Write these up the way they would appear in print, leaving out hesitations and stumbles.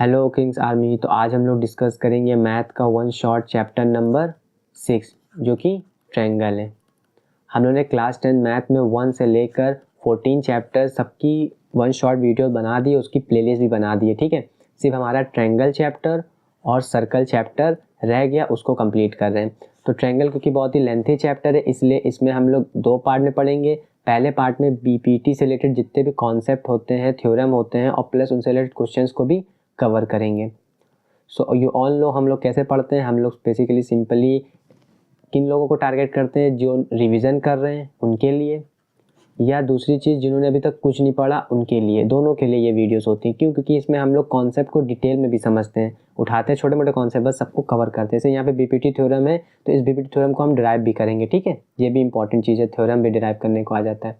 Hello Kings army. तो आज हम लोग डिस्कस करेंगे मैथ का वन शॉट चैप्टर नंबर 6 जो कि ट्रायंगल है। हम लोगों ने क्लास 10 मैथ में 1 से लेकर 14 चैप्टर सबकी वन शॉट वीडियो बना दी, उसकी प्लेलिस्ट भी बना दी है। ठीक है, सिर्फ हमारा ट्रायंगल चैप्टर और सर्कल चैप्टर रह गया, उसको कंप्लीट कर रहे हैं। तो ट्रायंगल क्योंकि बहुत ही लेंथी चैप्टर है, इसलिए इसमें हम लोग 2 पार्ट में पढ़ेंगे। पहले पार्ट में बीपीटी से रिलेटेड जितने भी कॉन्सेप्ट होते हैं, थ्योरम होते हैं और प्लस उनसे रिलेटेड क्वेश्चंस को भी कवर करेंगे। सो यू ऑल नो हम लोग कैसे पढ़ते हैं। हम लोग बेसिकली सिंपली किन लोगों को टारगेट करते हैं, जो रिवीजन कर रहे हैं उनके लिए, या दूसरी चीज़ जिन्होंने अभी तक कुछ नहीं पढ़ा उनके लिए। दोनों के लिए ये वीडियोस होती हैं। क्यों? क्योंकि इसमें हम लोग कॉन्सेप्ट को डिटेल में भी समझते हैं, उठाते हैं छोटे मोटे कॉन्सेप्ट, बस सबको कवर करते हैं। जैसे यहाँ पे बीपीटी थ्योरम है तो इस बीपीटी थ्योरम को हम डिराइव भी करेंगे। ठीक है, ये भी इंपॉर्टेंट चीज़ है, थ्योरम भी डिराइव करने को आ जाता है।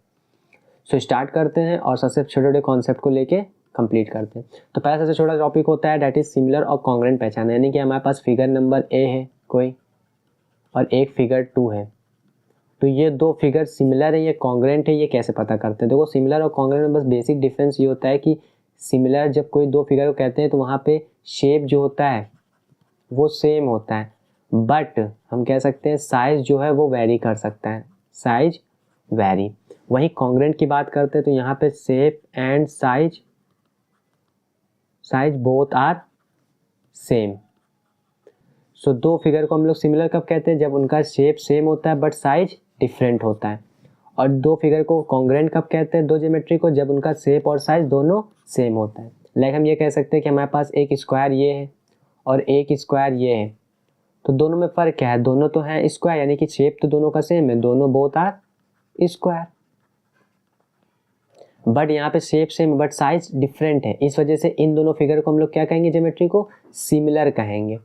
सो स्टार्ट करते हैं और सबसे छोटे छोटे कॉन्सेप्ट को लेके कंप्लीट करते हैं। तो पहला सबसे छोटा टॉपिक होता है दैट इज सिमिलर और कॉन्ग्रेंट पहचान, यानी कि हमारे पास फिगर नंबर ए है कोई और एक फिगर 2 है। तो ये 2 फिगर सिमिलर है, ये कॉन्ग्रेंट है, ये कैसे पता करते हैं? देखो, सिमिलर और कॉन्ग्रेंट में बस बेसिक डिफरेंस ये होता है कि सिमिलर जब कोई 2 फिगर को कहते हैं तो वहाँ पे शेप जो होता है वो सेम होता है, बट हम कह सकते हैं साइज जो है वो वेरी कर सकता है, साइज वेरी। वहीं कॉन्ग्रेंट की बात करते हैं तो यहाँ पे shape and size both are same. So 2 figure को हम लोग सिमिलर कब कहते हैं? जब उनका शेप सेम होता है बट साइज डिफरेंट होता है। और 2 फिगर को कॉन्ग्रेंट कब कहते हैं? 2 ज्योमेट्री को, जब उनका शेप और साइज दोनों सेम होता है। लाइक हम ये कह सकते हैं कि हमारे पास एक स्क्वायर ये है और एक स्क्वायर ये है, तो दोनों में फ़र्क क्या है? दोनों तो हैं स्क्वायर, यानी कि शेप तो दोनों का सेम है, दोनों बोथ आर स्क्वायर। बट यहाँ पे shape same but size different है, इस वजह से इन दोनों फिगर को हम लोग क्या कहेंगे? ज्योमेट्री को सिमिलर कहेंगे।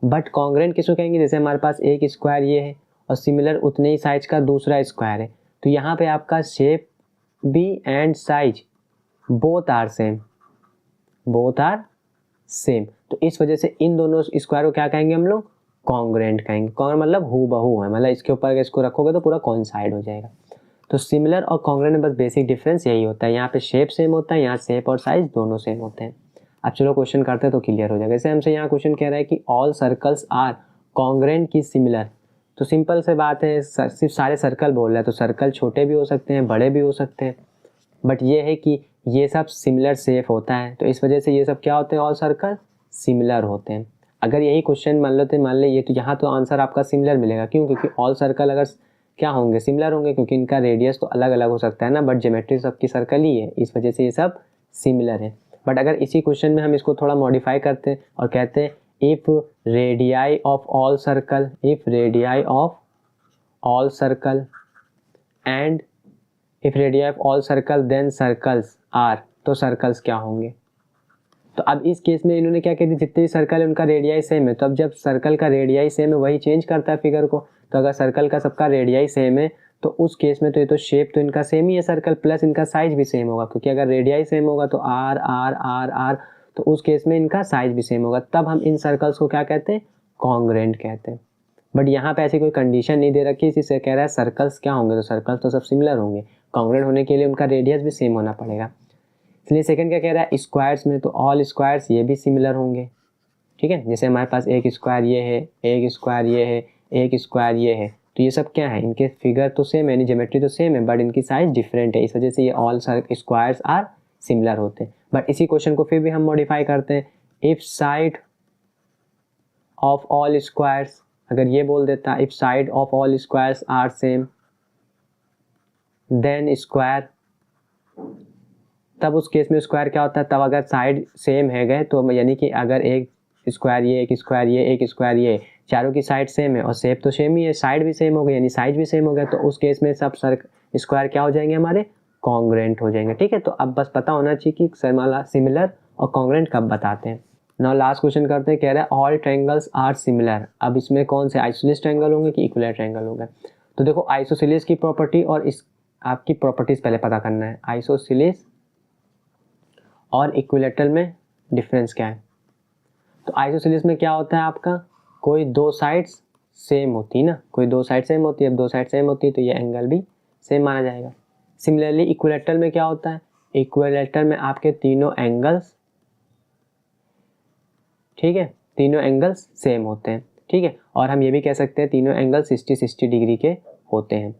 बट कॉन्ग्रेंट किसको कहेंगे? जैसे हमारे पास एक स्क्वायर ये है और सिमिलर उतने ही साइज का दूसरा स्क्वायर है, तो यहाँ पे आपका शेप भी and size both are same, both are same. तो इस वजह से इन दोनों स्क्वायर को क्या कहेंगे हम लोग? कॉन्ग्रेंट कहेंगे। कॉन्ग्रेंट मतलब हूबहू है, मतलब इसके ऊपर इसको रखोगे तो पूरा कॉइंसाइड हो जाएगा। तो सिमिलर और कॉन्ग्रेंट में बस बेसिक डिफरेंस यही होता है, यहाँ पे शेप सेम होता है, यहाँ शेप और साइज दोनों सेम होते हैं। अब चलो क्वेश्चन करते हैं तो क्लियर हो जाएगा। जैसे हमसे यहाँ क्वेश्चन कह रहा है कि ऑल सर्कल्स आर कॉन्ग्रेंट की सिमिलर। तो सिंपल से बात है, सिर्फ सारे सर्कल बोल रहा है, तो सर्कल छोटे भी हो सकते हैं, बड़े भी हो सकते हैं, बट ये है कि ये सब सिमिलर शेप होता है, तो इस वजह से ये सब क्या होते हैं? ऑल सर्कल सिमिलर होते हैं। अगर यही क्वेश्चन मान ले ये, तो यहाँ तो आंसर आपका सिमिलर मिलेगा। क्यों? क्योंकि ऑल सर्कल अगर क्या होंगे? सिमिलर होंगे, क्योंकि इनका रेडियस तो अलग अलग हो सकता है ना, बट ज्योमेट्री सबकी सर्कल ही है, इस वजह से ये सब सिमिलर है। बट अगर इसी क्वेश्चन में हम इसको थोड़ा मॉडिफाई करते हैं और कहते हैं if radii of all circle, if radii of all circle and if radii of all circle then circles are, तो सर्कल्स क्या होंगे? तो अब इस केस में इन्होंने क्या कह दिया? जितने भी सर्कल है उनका रेडियाई सेम है। तो अब जब सर्कल का रेडियाई सेम है वही चेंज करता है फिगर को। तो अगर सर्कल का सबका रेडियाई सेम है तो उस केस में तो ये तो शेप तो इनका सेम ही है सर्कल, प्लस इनका साइज भी सेम होगा, क्योंकि अगर रेडियाई सेम होगा तो आर आर आर आर, तो उस केस में इनका साइज भी सेम होगा। तब हम इन सर्कल्स को क्या कहते हैं? कॉन्ग्रेंट कहते हैं। बट यहाँ पे ऐसी कोई कंडीशन नहीं दे रखी, इसी से कह रहा है सर्कल्स क्या होंगे? तो सर्कल्स तो सब सिमिलर होंगे, कॉन्ग्रेंट होने के लिए उनका रेडियस भी सेम होना पड़ेगा। इसलिए सेकंड क्या कह रहा है? स्क्वायर्स में, तो ऑल स्क्वायर्स ये भी सिमिलर होंगे। ठीक है, जैसे हमारे पास एक स्क्वायर ये है, एक स्क्वायर ये है, एक स्क्वायर ये है, तो ये सब क्या है? इनके फिगर तो सेम है, यानी ज्योमेट्री तो सेम है, बट इनकी साइज डिफरेंट है, इस वजह से ये ऑल स्क्वायर्स आर सिमिलर होते हैं। बट इसी क्वेश्चन को फिर भी हम मॉडिफाई करते हैं, if side of all squares, अगर ये बोल देता if side of all squares are same then square, तब उस केस में स्क्वायर क्या होता है? तब अगर साइड सेम है गए तो यानी कि अगर एक स्क्वायर ये, एक स्क्वायर ये, एक स्क्वायर ये, चारों की साइड सेम है और शेप तो सेम ही है, साइड भी सेम हो गई यानी साइज भी सेम हो गया, तो उस केस में सब स्क्वायर क्या हो जाएंगे? हमारे कॉन्ग्रेंट हो जाएंगे। ठीक है, तो अब बस पता होना चाहिए कि सिमिलर और कॉन्ग्रेंट कब बताते हैं। नाउ लास्ट क्वेश्चन करते हैं, कह रहा है ऑल ट्रायंगल्स आर सिमिलर। अब इसमें कौन से आइसोसेलेस ट्रायंगल होंगे कि इक्विलैटरल ट्रायंगल होगा? तो देखो, आइसोसेलेस की प्रॉपर्टी और इस आपकी प्रॉपर्टीज पहले पता करना है। आइसोसेलेस और इक्विलैटरल में डिफरेंस क्या है? तो आइसोसेलेस में क्या होता है आपका? कोई 2 साइड्स सेम होती है ना, कोई 2 साइड सेम होती है। अब 2 साइड सेम होती है तो ये एंगल भी सेम माना जाएगा। सिमिलरली इक्विलैटरल में क्या होता है? इक्विलैटरल में आपके तीनों एंगल्स ठीक है, तीनों एंगल्स सेम होते हैं, ठीक है। और हम ये भी कह सकते हैं तीनों एंगल 60 डिग्री के होते हैं।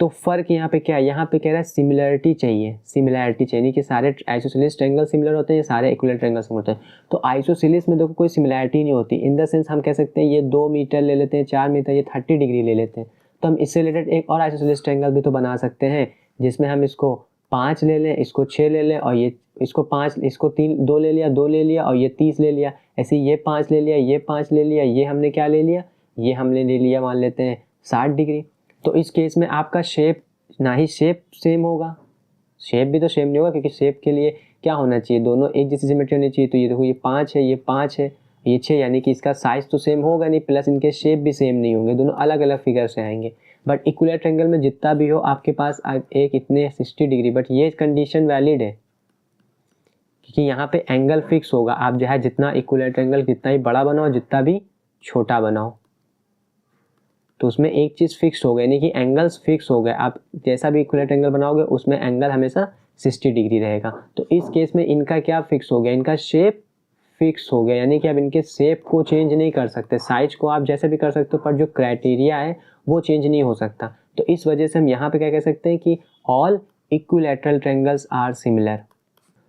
तो फ़र्क यहाँ पे क्या है, यहाँ पे कह रहा है सिमिलरिटी चाहिए, सिमिलरिटी चाहिए कि सारे आइसोसेलेस ट्रायंगल सिमिलर होते हैं या सारे इक्विलेटरल ट्रायंगल सिमिलर होते हैं। तो आइसोसेलेस में देखो कोई सिमिलरिटी नहीं होती, इन द सेंस हम कह सकते हैं ये 2 मीटर ले लेते हैं, 4 मीटर, ये 30 डिग्री ले लेते हैं। तो हम इससे रिलेटेड एक और आइसोसेलेस ट्रायंगल भी तो बना सकते हैं, जिसमें हम इसको 5 ले लें, इसको 6 ले लें, और ये इसको 5, इसको 3, 2 ले लिया, 2 ले लिया, और ये 30 ले लिया। ऐसे ये 5 ले लिया, ये 5 ले लिया, ये हमने क्या ले लिया, ये हमने ले लिया मान लेते हैं 60 डिग्री। तो इस केस में आपका शेप, ना ही शेप सेम होगा, शेप भी तो सेम नहीं होगा, क्योंकि शेप के लिए क्या होना चाहिए, दोनों एक जैसी सिमेट्री होनी चाहिए। तो ये देखो ये 5 है, ये 5 है, ये 6, यानी कि इसका साइज तो सेम होगा नहीं, प्लस इनके शेप भी सेम नहीं होंगे, दोनों अलग अलग फिगर से आएंगे। बट इक्विलेटरल ट्रायंगल में जितना भी हो आपके पास एक इतने 60 डिग्री, बट ये कंडीशन वैलिड है क्योंकि यहाँ पे एंगल फिक्स होगा। आप जो है जितना इक्विलेटरल ट्रायंगल जितना ही बड़ा बनाओ, जितना भी छोटा बनाओ, तो उसमें एक चीज़ फिक्स हो गई, यानी कि एंगल्स फिक्स हो गए। आप जैसा भी इक्विलेटरल ट्रायंगल बनाओगे उसमें एंगल हमेशा 60 डिग्री रहेगा। तो इस केस में इनका क्या फिक्स हो गया, इनका शेप फिक्स हो गया, यानी कि अब इनके शेप को चेंज नहीं कर सकते। साइज को आप जैसे भी कर सकते हो, पर जो क्राइटेरिया है वो चेंज नहीं हो सकता। तो इस वजह से हम यहाँ पे क्या कह सकते हैं कि all equilateral triangles are similar.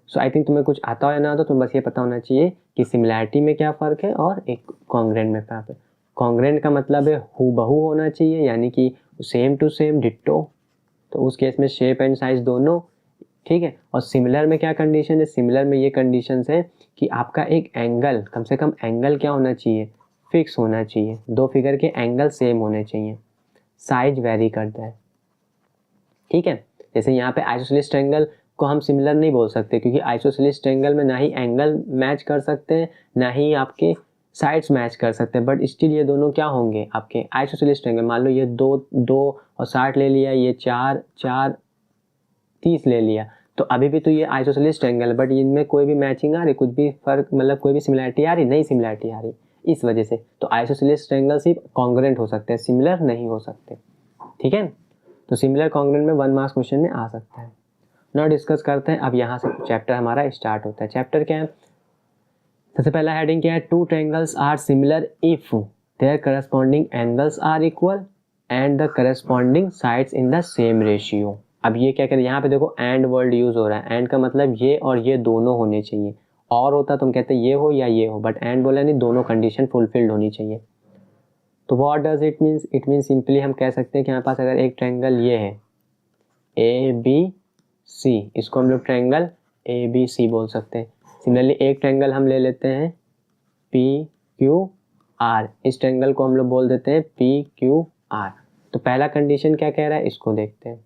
So I think तुम्हें कुछ आता हो या ना आता, तुम्हें बस ये पता होना चाहिए कि सिमिलैरिटी में क्या फ़र्क है और एक कॉन्ग्रेंट में क्या है। कॉन्ग्रेंट का मतलब है हूबहू होना चाहिए, यानी कि सेम टू सेम, डिट्टो। तो उस केस में शेप एंड साइज दोनों, ठीक है। और सिमिलर में क्या कंडीशन है, सिमिलर में ये कंडीशन है कि आपका एक एंगल, कम से कम एंगल क्या होना चाहिए, फिक्स होना चाहिए, दो फिगर के एंगल सेम होने चाहिए, साइज वेरी करता है, ठीक है। जैसे यहाँ पे आइसोसेलेस ट्रायंगल को हम सिमिलर नहीं बोल सकते, क्योंकि आइसोसेलेस ट्रायंगल में ना ही एंगल मैच कर सकते हैं, ना ही आपके साइड्स मैच कर सकते हैं, बट स्टिल ये दोनों क्या होंगे आपके आइसोसेलेस ट्रायंगल। मान लो ये 2 और 60 ले लिया, ये 4 30 ले लिया, तो अभी भी तो ये आइसोसेलेस ट्रायंगल, बट इनमें कोई भी मैचिंग आ रही, कुछ भी फर्क, मतलब कोई भी सिमिलरिटी आ रही, नहीं सिमिलरिटी आ रही, इस वजह से। तो आइसोसेलेस ट्रायंगल सिर्फ कॉन्ग्रुएंट हो सकते हैं, सिमिलर नहीं हो सकते, ठीक है। तो सिमिलर कॉन्ग्रुएंट में 1 मार्क्स क्वेश्चन में आ सकता है। नाउ डिस्कस करते हैं, अब यहाँ से चैप्टर हमारा स्टार्ट होता है। चैप्टर क्या है, सबसे पहला हेडिंग क्या है, 2 triangles are similar if their corresponding angles are equal and the corresponding sides in the same ratio. अब ये क्या करें, यहाँ पे देखो एंड वर्ड यूज हो रहा है, एंड का मतलब ये और ये दोनों होने चाहिए, और होता तो हम कहते ये हो या ये हो, बट एंड बोला नहीं, दोनों कंडीशन फुलफिल्ड होनी चाहिए। तो what does it means, it means simply हम कह सकते हैं कि हमारे पास अगर एक ट्रायंगल ये है ABC, इसको हम लोग ट्रायंगल ABC बोल सकते हैं। सिमिलरली एक ट्रायंगल हम ले लेते हैं PQR, इस ट्रायंगल को हम लोग बोल देते हैं PQR। तो पहला कंडीशन क्या कह रहा है, इसको देखते हैं।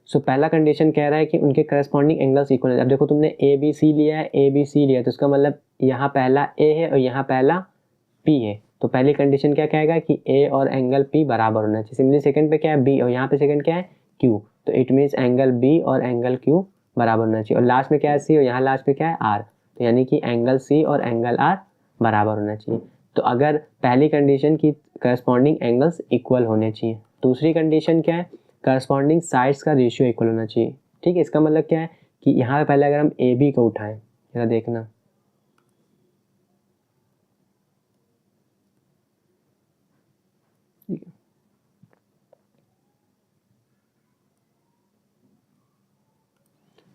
सो पहला कंडीशन कह रहा है कि उनके करस्पॉन्डिंग एंगल्स इक्वल है। अब देखो तुमने ABC लिया है, ABC लिया है, तो इसका मतलब यहाँ पहला A है और यहाँ पहला P है। तो पहली कंडीशन क्या कहेगा कि A और एंगल P बराबर होना चाहिए। सिमिलरली सेकंड पे क्या है, B, और यहाँ पे सेकंड क्या है, Q। तो इट मीन्स एंगल B और एंगल Q बराबर होना चाहिए। और लास्ट में क्या है, C, और यहाँ लास्ट में क्या है, R। तो यानी कि एंगल C और एंगल R बराबर होना चाहिए। तो अगर पहली कंडीशन की करस्पॉन्डिंग एंगल्स इक्वल होने चाहिए। दूसरी कंडीशन क्या है, करस्पॉन्डिंग साइड्स का रेशियो इक्वल होना चाहिए, ठीक है। इसका मतलब क्या है कि यहाँ पे पहले अगर हम AB को उठाएं, जरा देखना,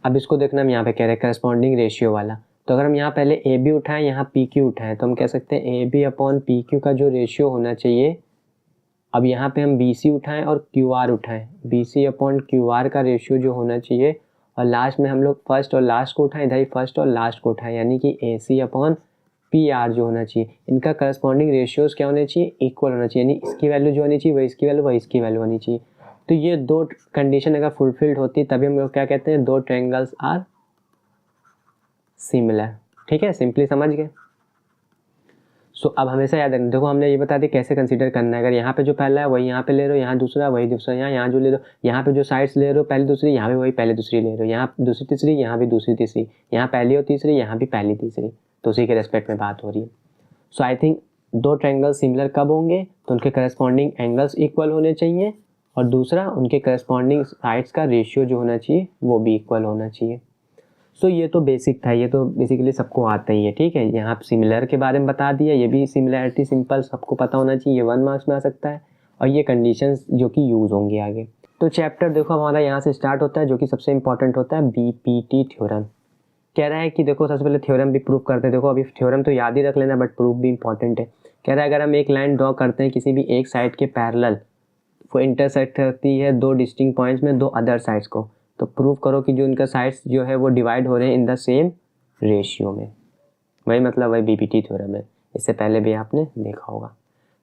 अब इसको देखना, हम यहाँ पे कह रहे हैं करस्पॉन्डिंग रेशियो वाला। तो अगर हम यहाँ पहले AB उठाएं, यहाँ PQ उठाएं, तो हम कह सकते हैं AB अपॉन PQ का जो रेशियो होना चाहिए। अब यहाँ पे हम BC उठाएं और QR उठाएं, BC अपॉन QR का रेशियो जो होना चाहिए, और लास्ट में हम लोग फर्स्ट और लास्ट को उठाएं, इधर ही फर्स्ट और लास्ट को उठाएं, यानी कि AC अपॉन PR जो होना चाहिए, इनका करस्पॉन्डिंग रेशियोज क्या होने चाहिए, इक्वल होना चाहिए, यानी इसकी वैल्यू जो होनी चाहिए वही इसकी वैल्यू, वही इसकी वैल्यू होनी चाहिए। तो ये दो कंडीशन अगर फुलफिल्ड होती तभी हम लोग क्या कहते हैं, दो ट्रायंगल्स आर सिमिलर, ठीक है। सिंपली समझ गए। सो अब हमेशा याद रखना, देखो हमने ये बता दी कैसे कंसीडर करना है। अगर यहाँ पे जो पहला है वही यहाँ पे ले रहे हो, यहाँ दूसरा वही दूसरा, यहाँ जो ले लो, यहाँ पे जो साइड्स ले रहे हो पहली दूसरी, यहाँ भी वही पहले दूसरी ले रहे हो, यहाँ दूसरी तीसरी, यहाँ भी दूसरी तीसरी, यहाँ पहली और तीसरी, यहाँ भी पहली तीसरी, तो उसी के रेस्पेक्ट में बात हो रही है। सो आई थिंक दो ट्रायंगल सिमिलर कब होंगे, तो उनके करस्पॉन्डिंग एंगल्स इक्वल होने चाहिए, और दूसरा उनके करस्पॉन्डिंग साइड्स का रेशियो जो होना चाहिए वो भी इक्वल होना चाहिए। सो ये तो बेसिक था, ये तो बेसिकली सबको आता ही है, ठीक है। यहाँ सिमिलर के बारे में बता दिया, ये भी सिमिलैरिटी सिंपल सबको पता होना चाहिए, ये 1 मार्क्स में आ सकता है। और ये कंडीशंस जो कि यूज़ होंगी आगे। तो चैप्टर देखो हमारा यहाँ से स्टार्ट होता है, जो कि सबसे इंपॉर्टेंट होता है बीपीटी थ्योरम। कह रहा है कि देखो सबसे पहले थ्योरम भी प्रूव करते हैं। देखो अभी थ्योरम तो याद ही रख लेना, बट प्रूफ भी इंपॉर्टेंट है। कह रहा है अगर हम एक लाइन ड्रॉ करते हैं किसी भी एक साइड के पैरेलल, वो इंटरसेक्ट करती है 2 डिस्टिंक्ट पॉइंट्स में 2 अदर साइड्स को, तो प्रूव करो कि जो इनका साइड्स जो है वो डिवाइड हो रहे हैं इन द सेम रेशियो में। वही मतलब वही बीपीटी थ्योरम है, इससे पहले भी आपने देखा होगा।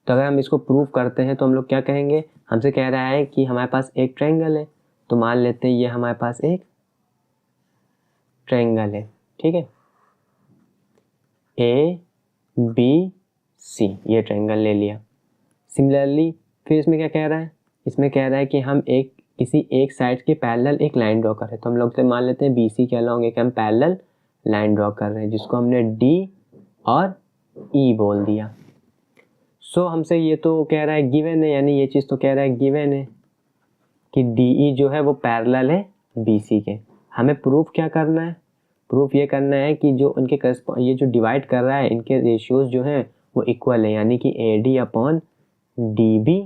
तो अगर हम इसको प्रूव करते हैं तो हम लोग क्या कहेंगे, हमसे कह रहा है कि हमारे पास एक ट्रायंगल है, तो मान लेते हैं ये हमारे पास एक ट्रायंगल है, ठीक है, ए बी सी, ये ट्रायंगल ले लिया। सिमिलरली फिर इसमें क्या कह रहा है, इसमें कह रहा है कि हम किसी एक साइड के पैरेलल एक लाइन ड्रॉ कर रहे हैं, तो हम लोग से मान लेते हैं BC क्या लाओगे कि हम पैरेलल लाइन ड्रॉ कर रहे हैं, जिसको हमने D और E बोल दिया। सो हमसे ये तो कह रहा है गिवन है, यानी ये चीज़ तो कह रहा है गिवन है कि DE जो है वो पैरेलल है BC के। हमें प्रूफ क्या करना है, प्रूफ ये करना है कि जो उनके ये जो डिवाइड कर रहा है इनके रेशियोज जो हैं वो इक्वल है, यानी कि AD अपॉन DB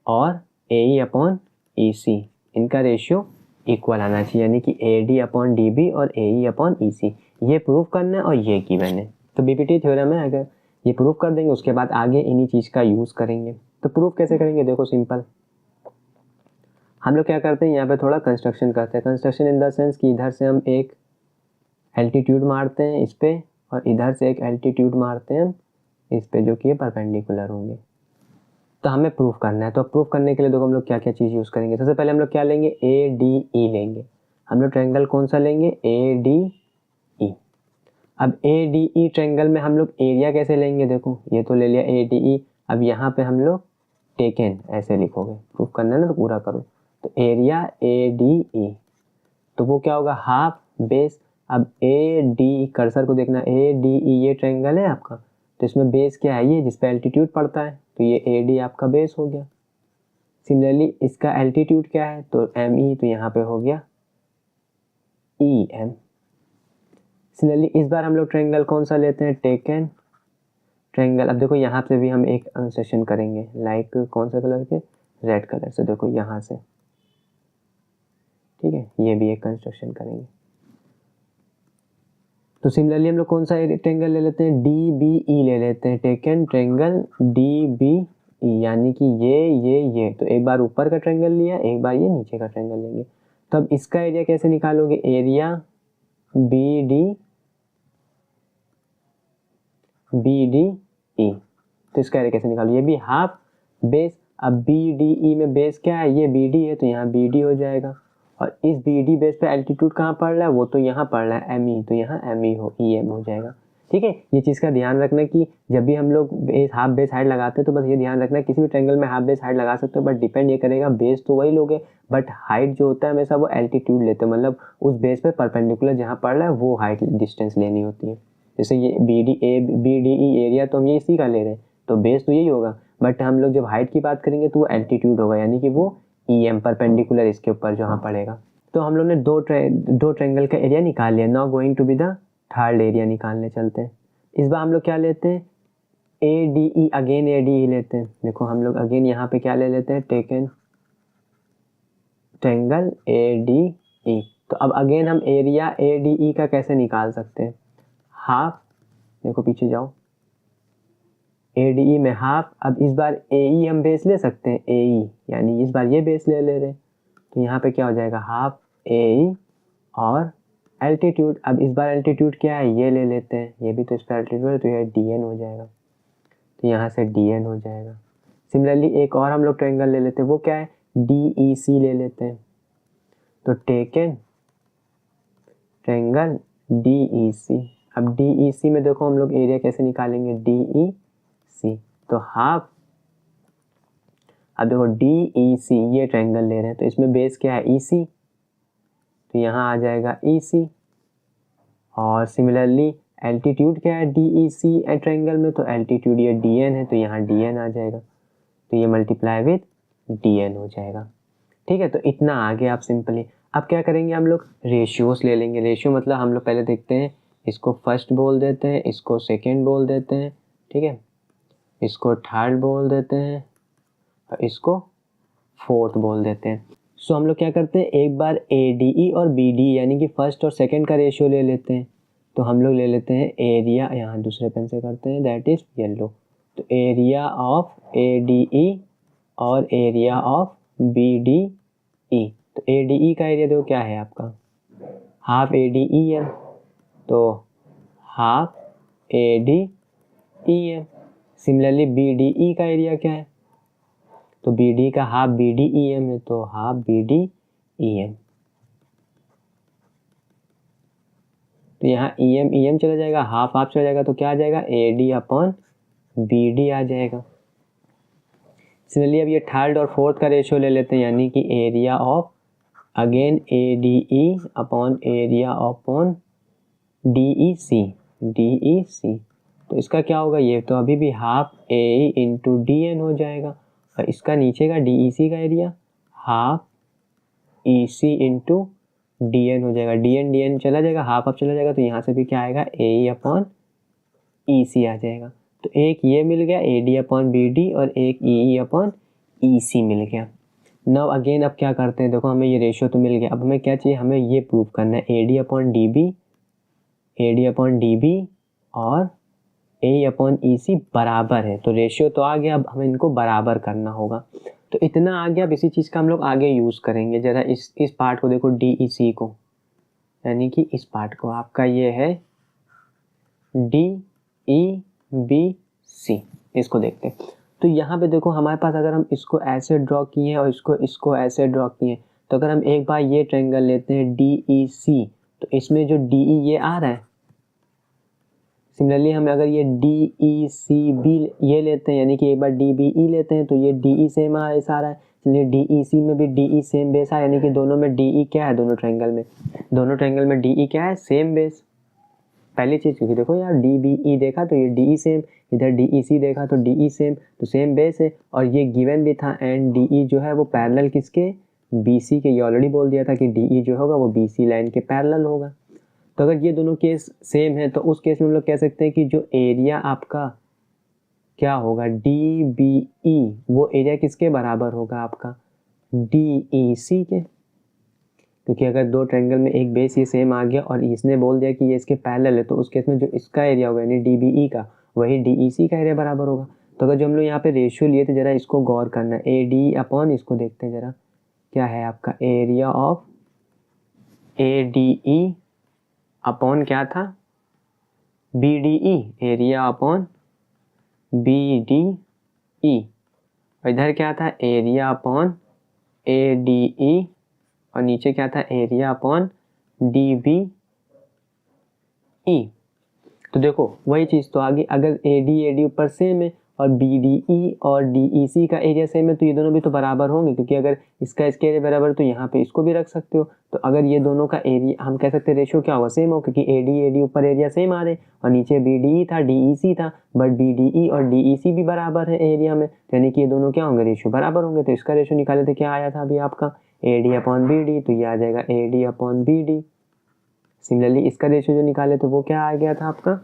और AE अपॉन EC, इनका रेशियो इक्वल आना चाहिए, यानी कि AD अपॉन DB और AE अपॉन EC। ये प्रूफ करना है और ये गिवन है। तो बीपीटी थ्योरम है, अगर ये प्रूफ कर देंगे उसके बाद आगे इन्हीं चीज़ का यूज़ करेंगे। तो प्रूफ कैसे करेंगे, देखो सिंपल, हम लोग क्या करते हैं यहाँ पे थोड़ा कंस्ट्रक्शन करते हैं। कंस्ट्रक्शन इन द सेंस कि इधर से हम एक एल्टीट्यूड मारते हैं इस पे, और इधर से एक एल्टीट्यूड मारते हैं हम इस पे, जो कि ये परपेंडिकुलर होंगे। तो हमें प्रूफ करना है, तो प्रूफ करने के लिए देखो हम लोग क्या क्या चीज़ यूज़ करेंगे। सबसे पहले हम लोग क्या लेंगे, ADE लेंगे। हम लोग ट्रायंगल कौन सा लेंगे, ADE। अब ADE ट्रायंगल में हम लोग एरिया कैसे लेंगे, देखो ये तो ले लिया ADE। अब यहाँ पे हम लोग टेकन ऐसे लिखोगे, प्रूफ करना है ना तो पूरा करो। तो एरिया ADE, तो वो क्या होगा, हाफ बेस। अब AD कर्सर को देखना, ADE ये ट्रायंगल है आपका, तो इसमें बेस क्या है, ये जिस पे एल्टीट्यूड पड़ता है, तो ये AD आपका बेस हो गया। सिमिलरली इसका एल्टीट्यूड क्या है, तो ME, तो यहाँ पे हो गया EM। सिमिलरली इस बार हम लोग ट्रायंगल कौन सा लेते हैं, टेकन ट्रायंगल। अब देखो यहाँ से भी हम एक कंस्ट्रक्शन करेंगे, लाइक कौन सा कलर के, रेड कलर से, देखो यहाँ से, ठीक है, ये भी एक कंस्ट्रक्शन करेंगे। तो सिमिलरली हम लोग कौन सा ट्रायंगल ले लेते हैं, DBE ले लेते हैं, टेकन ट्रायंगल DBE, यानी कि ये तो एक बार ऊपर का ट्रायंगल लिया, एक बार ये नीचे का ट्रायंगल लेंगे। तो अब इसका एरिया कैसे निकालोगे, एरिया BDE, तो इसका एरिया कैसे निकालो, ये भी हाफ बेस। अब BDE में बेस क्या है, ये BD है, तो यहाँ BD हो जाएगा। और इस BD बेस पे एल्टीट्यूड कहाँ पड़ रहा है, वो तो यहाँ पड़ रहा है ME, तो यहाँ ME हो EM हो जाएगा, ठीक है। ये चीज़ का ध्यान रखना कि जब भी हम लोग बेस हाफ बेस हाइट लगाते हैं तो बस ये ध्यान रखना किसी भी ट्रायंगल में हाफ बेस हाइट लगा सकते हो, बट डिपेंड ये करेगा, बेस तो वही लोगे बट हाइट जो होता है हमेशा वो एल्टीट्यूड लेते हैं, मतलब उस बेस पे परपेंडिकुलर जहाँ पड़ रहा है वो हाइट डिस्टेंस लेनी होती है। जैसे ये BDE एरिया तो हम ये इसी का ले रहे हैं, तो बेस तो यही होगा, बट हम लोग जब हाइट की बात करेंगे तो वो एल्टीट्यूड होगा, यानी कि वो EM परपेंडिकुलर इसके ऊपर जहाँ पड़ेगा। तो हम लोग ने दो ट्रायंगल का एरिया निकाल लिया। Now going to be the third area निकालने चलते हैं। इस बार हम लोग क्या लेते हैं, ADE, अगेन ADE लेते हैं। देखो हम लोग अगेन यहाँ पे क्या ले लेते हैं, टेकन ट्रायंगल ADE। तो अब अगेन हम एरिया ADE का कैसे निकाल सकते हैं, हाफ, देखो पीछे जाओ, ADE में हाफ। अब इस बार AE हम बेस ले सकते हैं, AE यानी इस बार ये बेस ले रहे हैं, तो यहाँ पे क्या हो जाएगा, हाफ AE और एल्टीट्यूड। अब इस बार एल्टीट्यूड क्या है, ये ले लेते हैं, ये भी तो इस पर एल्टीट्यूड है, तो यह DN हो जाएगा, तो यहाँ से DN हो जाएगा। सिमिलरली एक और हम लोग ट्रायंगल ले लेते हैं, वो क्या है, DEC ले लेते हैं। तो टेकन ट्रायंगल DEC। अब DEC में देखो हम लोग एरिया कैसे निकालेंगे, DEC, तो हाफ। अब देखो DEC ये ट्रायंगल ले रहे हैं, तो इसमें बेस क्या है, EC, तो यहाँ आ जाएगा EC। और सिमिलरली एल्टीट्यूड क्या है DEC ट्रायंगल में, तो एल्टीट्यूड ये DN है, तो यहाँ DN आ जाएगा, तो ये मल्टीप्लाई विथ DN हो जाएगा, ठीक है। तो इतना आगे आप सिंपली, अब क्या करेंगे हम लोग, रेशियोस ले लेंगे। रेशियो मतलब हम लोग पहले देखते हैं, इसको फर्स्ट बोल देते हैं, इसको सेकेंड बोल देते हैं, ठीक है, इसको थर्ड बोल देते हैं और इसको फोर्थ बोल देते हैं। सो हम लोग क्या करते हैं, एक बार ADE और BDE यानी कि फर्स्ट और सेकेंड का रेशियो ले लेते हैं। तो हम लोग ले लेते हैं एरिया, यहाँ दूसरे पेन से करते हैं, दैट इज येलो। तो एरिया ऑफ ADE और एरिया ऑफ BDE। तो ADE का एरिया देखो क्या है आपका, हाफ ADE है, तो हाफ ADE है। सिमिलरली BDE का एरिया क्या है, तो BD का हाफ BDEM है, तो हाफ BDEM। तो यहाँ EM चला जाएगा, हाफ हाफ चला जाएगा, तो क्या आ जाएगा, AD अपॉन BD आ जाएगा। सिमिलरली अब ये थर्ड और फोर्थ का रेशियो ले लेते हैं, यानी कि area of again ADE upon area upon DEC। तो इसका क्या होगा, ये तो अभी भी हाफ AE इंटू DN हो जाएगा, और इसका नीचे का DEC का area half EC into DN हो जाएगा। DN चला जाएगा, हाफ हाफ चला जाएगा, तो यहाँ से भी क्या आएगा, AE अपॉन EC आ जाएगा। तो एक ये मिल गया AD अपॉन BD और एक EE अपॉन EC मिल गया। नाउ अगेन अब क्या करते हैं, देखो हमें ये रेशियो तो मिल गया, अब हमें क्या चाहिए, हमें ये प्रूव करना है AD अपॉन DB और AE अपॉन EC बराबर है। तो रेशियो तो आ गया, अब हमें इनको बराबर करना होगा। तो इतना आ गया, अब इसी चीज़ का हम लोग आगे यूज़ करेंगे। ज़रा इस पार्ट को देखो, DEC को, यानी कि इस पार्ट को, आपका ये है DEBC, इसको देखते हैं। तो यहाँ पे देखो हमारे पास, अगर हम इसको ऐसे ड्रॉ किए हैं और इसको ऐसे ड्रॉ किए हैं, तो अगर हम एक बार ये ट्रायंगल लेते हैं DEC, तो इसमें जो DE ये आ रहा है, सिमिलरली हम अगर ये DECB ये लेते हैं, यानी कि एक बार DBE लेते हैं, तो ये DE सेम ऐसा आ रहा है, इसलिए DEC में भी DE सेम बेस है, यानी कि दोनों में DE क्या है, दोनों ट्रायंगल में DE क्या है, सेम बेस। पहली चीज़, क्योंकि देखो यार DBE देखा तो ये DE सेम, इधर DEC देखा तो DE सेम, तो सेम बेस है, और ये गिवन भी था, एंड DE जो है वो पैरेलल किसके, BC के। ये ऑलरेडी बोल दिया था कि DE जो होगा वो BC लाइन के पैरेलल होगा। तो अगर ये दोनों केस सेम है, तो उस केस में हम लोग कह सकते हैं कि जो एरिया आपका क्या होगा, DBE, वो एरिया किसके बराबर होगा, आपका DEC के। क्योंकि अगर दो ट्रायंगल में एक बेस ये सेम आ गया और इसने बोल दिया कि ये इसके पैरेलल है, तो उस केस में जो इसका एरिया होगा यानी DBE का, वही DEC का एरिया बराबर होगा। तो अगर जो हम लोग यहाँ पे रेशियो लिए थे, जरा इसको गौर करना, AD अपॉन, इसको देखते हैं जरा, क्या है आपका एरिया ऑफ ADE अपॉन क्या था, BDE, एरिया अपॉन BDE, और इधर क्या था, एरिया अपॉन ADE, और नीचे क्या था, एरिया अपॉन DBE। तो देखो वही चीज़ तो आगे, अगर AD ऊपर सेम है और BDE और DEC का एरिया सेम है, तो ये दोनों भी तो बराबर होंगे, क्योंकि अगर इसका इसके एरिया बराबर, तो यहाँ पे इसको भी रख सकते हो। तो अगर ये दोनों का एरिया, हम कह सकते हैं रेशियो क्या होगा, सेम हो, क्योंकि AD ऊपर एरिया सेम आ रहे और नीचे BDE था, DEC था, बट BDE और DEC भी बराबर है एरिया में, यानी कि ये दोनों क्या होंगे, रेशियो बराबर होंगे। तो इसका रेशियो निकाले थे, क्या आया था अभी आपका, AD अपॉन BD, तो ये आ जाएगा AD अपॉन BD। सिमिलरली इसका रेशियो जो निकाले थे वो क्या आ गया था आपका,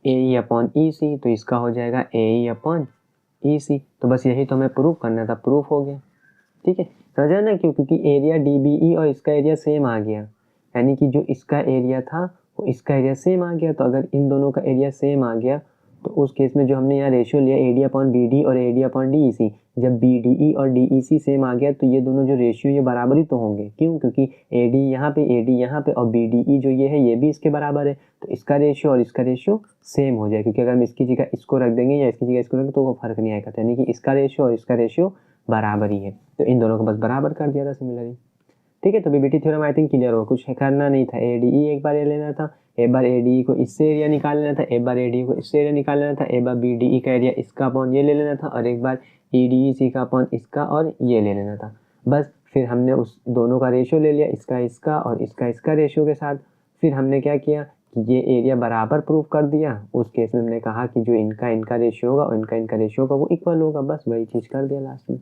AE अपॉन EC, तो इसका हो जाएगा AE अपॉन EC। तो बस यही तो हमें प्रूफ करना था, प्रूफ हो गया, ठीक है। समझा ना, क्योंकि एरिया DBE और इसका एरिया सेम आ गया, यानी कि जो इसका एरिया था वो इसका एरिया सेम आ गया। तो अगर इन दोनों का एरिया सेम आ गया, तो उस केस में जो हमने यहाँ रेशियो लिया AD अपॉन BD और AD अपॉन DEC, जब BDE और DEC सेम आ गया, तो ये दोनों जो रेशियो ये बराबर ही तो होंगे। क्यों, क्योंकि AD यहाँ पे और BDE जो ये है ये भी इसके बराबर है, तो इसका रेशियो और इसका रेशियो सेम हो जाए। क्योंकि अगर हम इसकी जगह इसको रख देंगे या इसकी जगह इसको रख देंगे, तो वो फर्क नहीं आएगा, यानी कि इसका रेशियो और इसका रेशियो बराबर ही है। तो इन दोनों को बस बराबर कर दिया था सिमिलरली, ठीक है। तो BBT theorem I think clear हो, कुछ करना नहीं था। ADE एक बार ये लेना था, एक बार ADE को इससे एरिया निकाल लेना था, एक बार ADE को इससे एरिया निकाल लेना था, एक बार BDE का एरिया इसका अपॉन ये ले लेना था, और एक बार EDEC का अपॉन इसका और ये ले लेना था। बस फिर हमने उस दोनों का रेशियो ले लिया, इसका और इसका रेशियो के साथ। फिर हमने क्या किया कि ये एरिया बराबर प्रूफ कर दिया। उस केस में हमने कहा कि जो इनका रेशियो होगा और इनका रेशियो होगा वो इक्वल होगा, बस वही चीज़ कर दिया लास्ट में।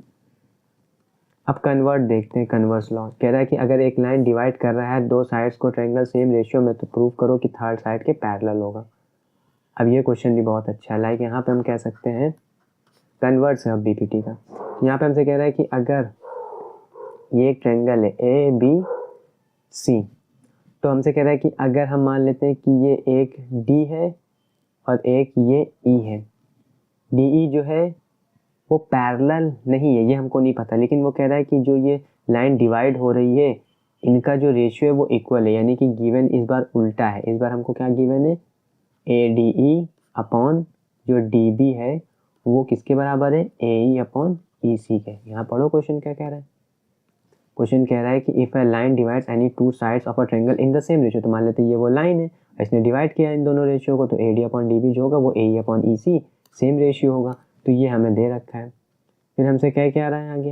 अब कन्वर्ट देखते हैं, कन्वर्स लॉ कह रहा है कि अगर एक लाइन डिवाइड कर रहा है दो साइड्स को ट्रायंगल सेम रेशियो में तो प्रूव करो कि थर्ड साइड के पैरेलल होगा। अब ये क्वेश्चन भी बहुत अच्छा है, लाइक यहाँ पे हम कह सकते हैं कन्वर्ट्स है अब बीपीटी का। यहाँ पे हमसे कह रहा है कि अगर ये एक ट्रायंगल है ए बी सी, तो हमसे कह रहा है कि अगर हम मान लेते हैं कि ये एक डी है और एक ये ई है, डी ई जो है वो पैरेलल नहीं है, ये हमको नहीं पता, लेकिन वो कह रहा है कि जो ये लाइन डिवाइड हो रही है इनका जो रेशियो है वो इक्वल है, यानी कि गिवन इस बार उल्टा है। इस बार हमको क्या गिवन है, ए डी ई अपॉन जो डी बी है वो किसके बराबर है, ए ई अपॉन ई सी के। यहाँ पढ़ो क्वेश्चन क्या कह रहा है। क्वेश्चन कह रहा है कि if a line divides any two sides of a triangle in the same ratio, तो मान लेते हैं ये वो लाइन है, इसने डिवाइड किया इन दोनों रेशियो को, तो A D upon D B जो होगा वो A E upon E C same ratio होगा। तो ये हमें दे रखा है। फिर हमसे क्या कह रहा है आगे,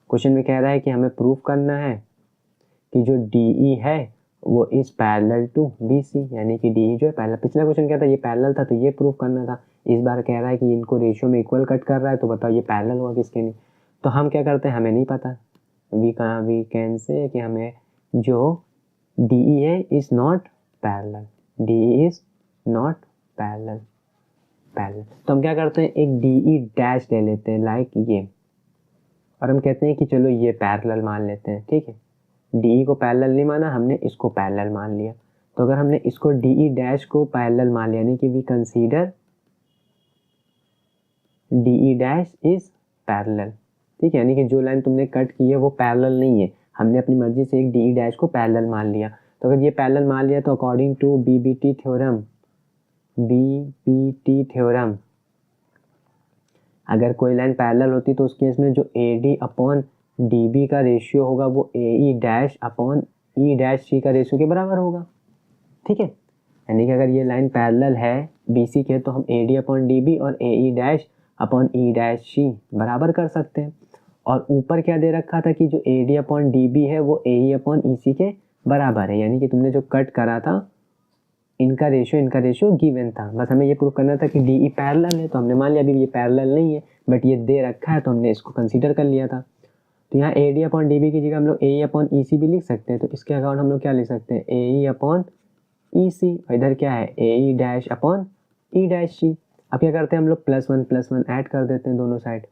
क्वेश्चन में कह रहा है कि हमें प्रूफ करना है कि जो डी ई है वो is parallel to B C, यानी कि डी ई जो है पैरेलल, पिछला क्वेश्चन क्या था, ये पैरेलल था तो ये प्रूफ करना था। इस बार कह रहा है कि इनको रेशियो में इक्वल कट कर रहा है, तो बताओ ये पैरेलल हुआ किसके नहीं। तो हम क्या करते हैं, हमें नहीं पता, वी कैन से कि हमें जो डी ई है is not parallel, D E is not parallel. तो हम क्या करते हैं, एक डी ई डैश ले लेते हैं लाइक ये, और हम कहते हैं कि चलो ये पैरेलल मान लेते हैं, ठीक है। डी ई को पैरेलल नहीं माना हमने, इसको पैरेलल मान लिया। तो अगर हमने इसको डी ई डैश को पैरेलल मान लिया, यानी कि we consider D E dash is parallel, ठीक है, यानी कि जो लाइन तुमने कट की है वो पैरेलल नहीं है, हमने अपनी मर्जी से एक डी ई डैश को पैरेलल मान लिया। तो अगर ये पैरेलल मान लिया तो अकॉर्डिंग टू बीबीटी थ्योरम अगर कोई लाइन पैरेलल होती तो उस केस में जो A D upon D B का रेशियो होगा वो A E dash upon E dash C का रेशियो के बराबर होगा, ठीक है। यानी कि अगर ये लाइन पैरेलल है बी सी के तो हम A D upon D B और A E dash upon E dash C बराबर कर सकते हैं। और ऊपर क्या दे रखा था कि जो A D upon D B है वो ए ई अपॉन ई सी के बराबर है, यानी कि तुमने जो कट करा था इनका रेशियो गिवन था। बस हमें ये प्रूव करना था कि डी ई पैरेलल है, तो हमने मान लिया अभी ये पैरेलल नहीं है बट ये दे रखा है तो हमने इसको कंसीडर कर लिया था। तो यहाँ A D upon D B की जगह हम लोग ए ई अपॉन ई सी भी लिख सकते हैं, तो इसके अकाउंट हम लोग क्या लिख सकते हैं, ए ई अपॉन ई सी, और इधर क्या है A E dash upon E dash C. अब क्या करते हैं हम लोग प्लस वन ऐड कर देते हैं दोनों साइड।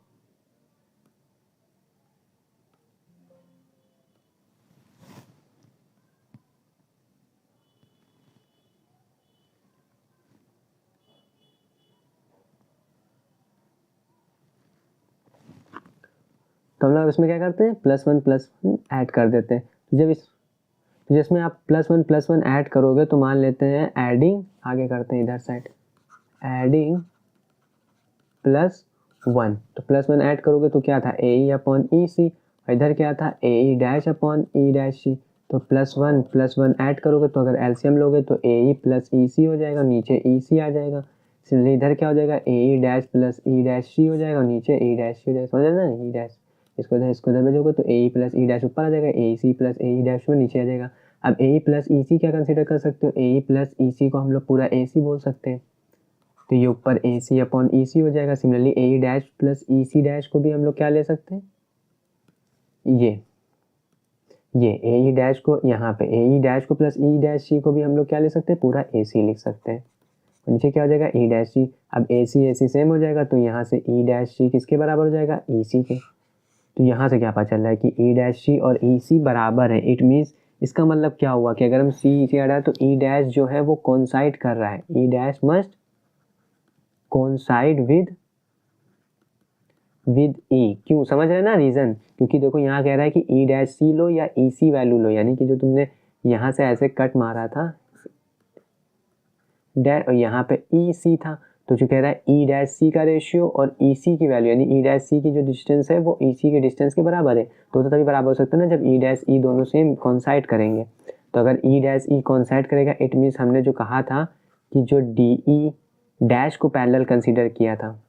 तो हम लोग इसमें क्या करते हैं प्लस वन ऐड कर देते हैं। जब जिसमें आप प्लस वन ऐड करोगे तो मान लेते हैं एडिंग, आगे करते हैं इधर साइड एडिंग प्लस वन, तो प्लस वन ऐड करोगे तो क्या था ए ई अपॉन ई सी, इधर क्या था A E dash upon E dash C. तो प्लस वन ऐड करोगे तो अगर एलसीएम लोगे तो ए ई प्लस ई सी हो जाएगा, नीचे ई सी आ जाएगा। इसलिए इधर क्या हो जाएगा A E dash plus E dash C हो जाएगा, नीचे ई डैश सी हो जाएगा, समझ ना ई डैश, इसको इधर भेजोगे तो ए ई प्लस ई डैश ऊपर आ जाएगा, ए सी प्लस ए ई डैश में नीचे आ जाएगा। अब ए ई प्लस ई सी क्या कंसिडर कर सकते हो, ए ई प्लस ई सी को हम लोग पूरा ए सी बोल सकते हैं, तो ये ऊपर ए सी अपॉन ई सी हो जाएगा। सिमिलरली ए ई डैश प्लस ई सी डैश को भी हम लोग क्या ले सकते हैं, ये ए ई डैश को यहाँ पे ए ई डैश को प्लस ई डैश सी को भी हम लोग क्या ले सकते हैं, पूरा ए सी लिख सकते हैं। नीचे क्या हो जाएगा ई डैश सी, अब ए सी सेम हो जाएगा तो यहाँ से ई डैश सी किसके बराबर हो जाएगा, ई सी के। तो यहाँ से क्या पता चल रहा है कि ई डैश सी और ई सी बराबर है। इट मीन्स इसका मतलब क्या हुआ कि अगर हम सी से हटाए तो ई डैश जो है वो कोइंसाइड कर रहा है, E dash must coincide with E. क्यों, समझ रहे हैं ना रीजन, क्योंकि देखो यहाँ कह रहा है कि ई डैश सी लो या ई सी वैल्यू लो, यानी कि जो तुमने यहाँ से ऐसे कट मारा था डैश और यहाँ पे ई सी था, तो जो कह रहा है ई डैश सी का रेशियो और ई सी की वैल्यू यानी ई डैश सी की जो डिस्टेंस है वो ई सी के डिस्टेंस के बराबर है। तो तभी बराबर हो सकता है ना जब ई डैश ई दोनों सेम कोइंसाइड करेंगे। तो अगर ई डैश ई कोइंसाइड करेगा इट मीन्स हमने जो कहा था कि जो डी ई डैश को पैरेलल कंसीडर किया था,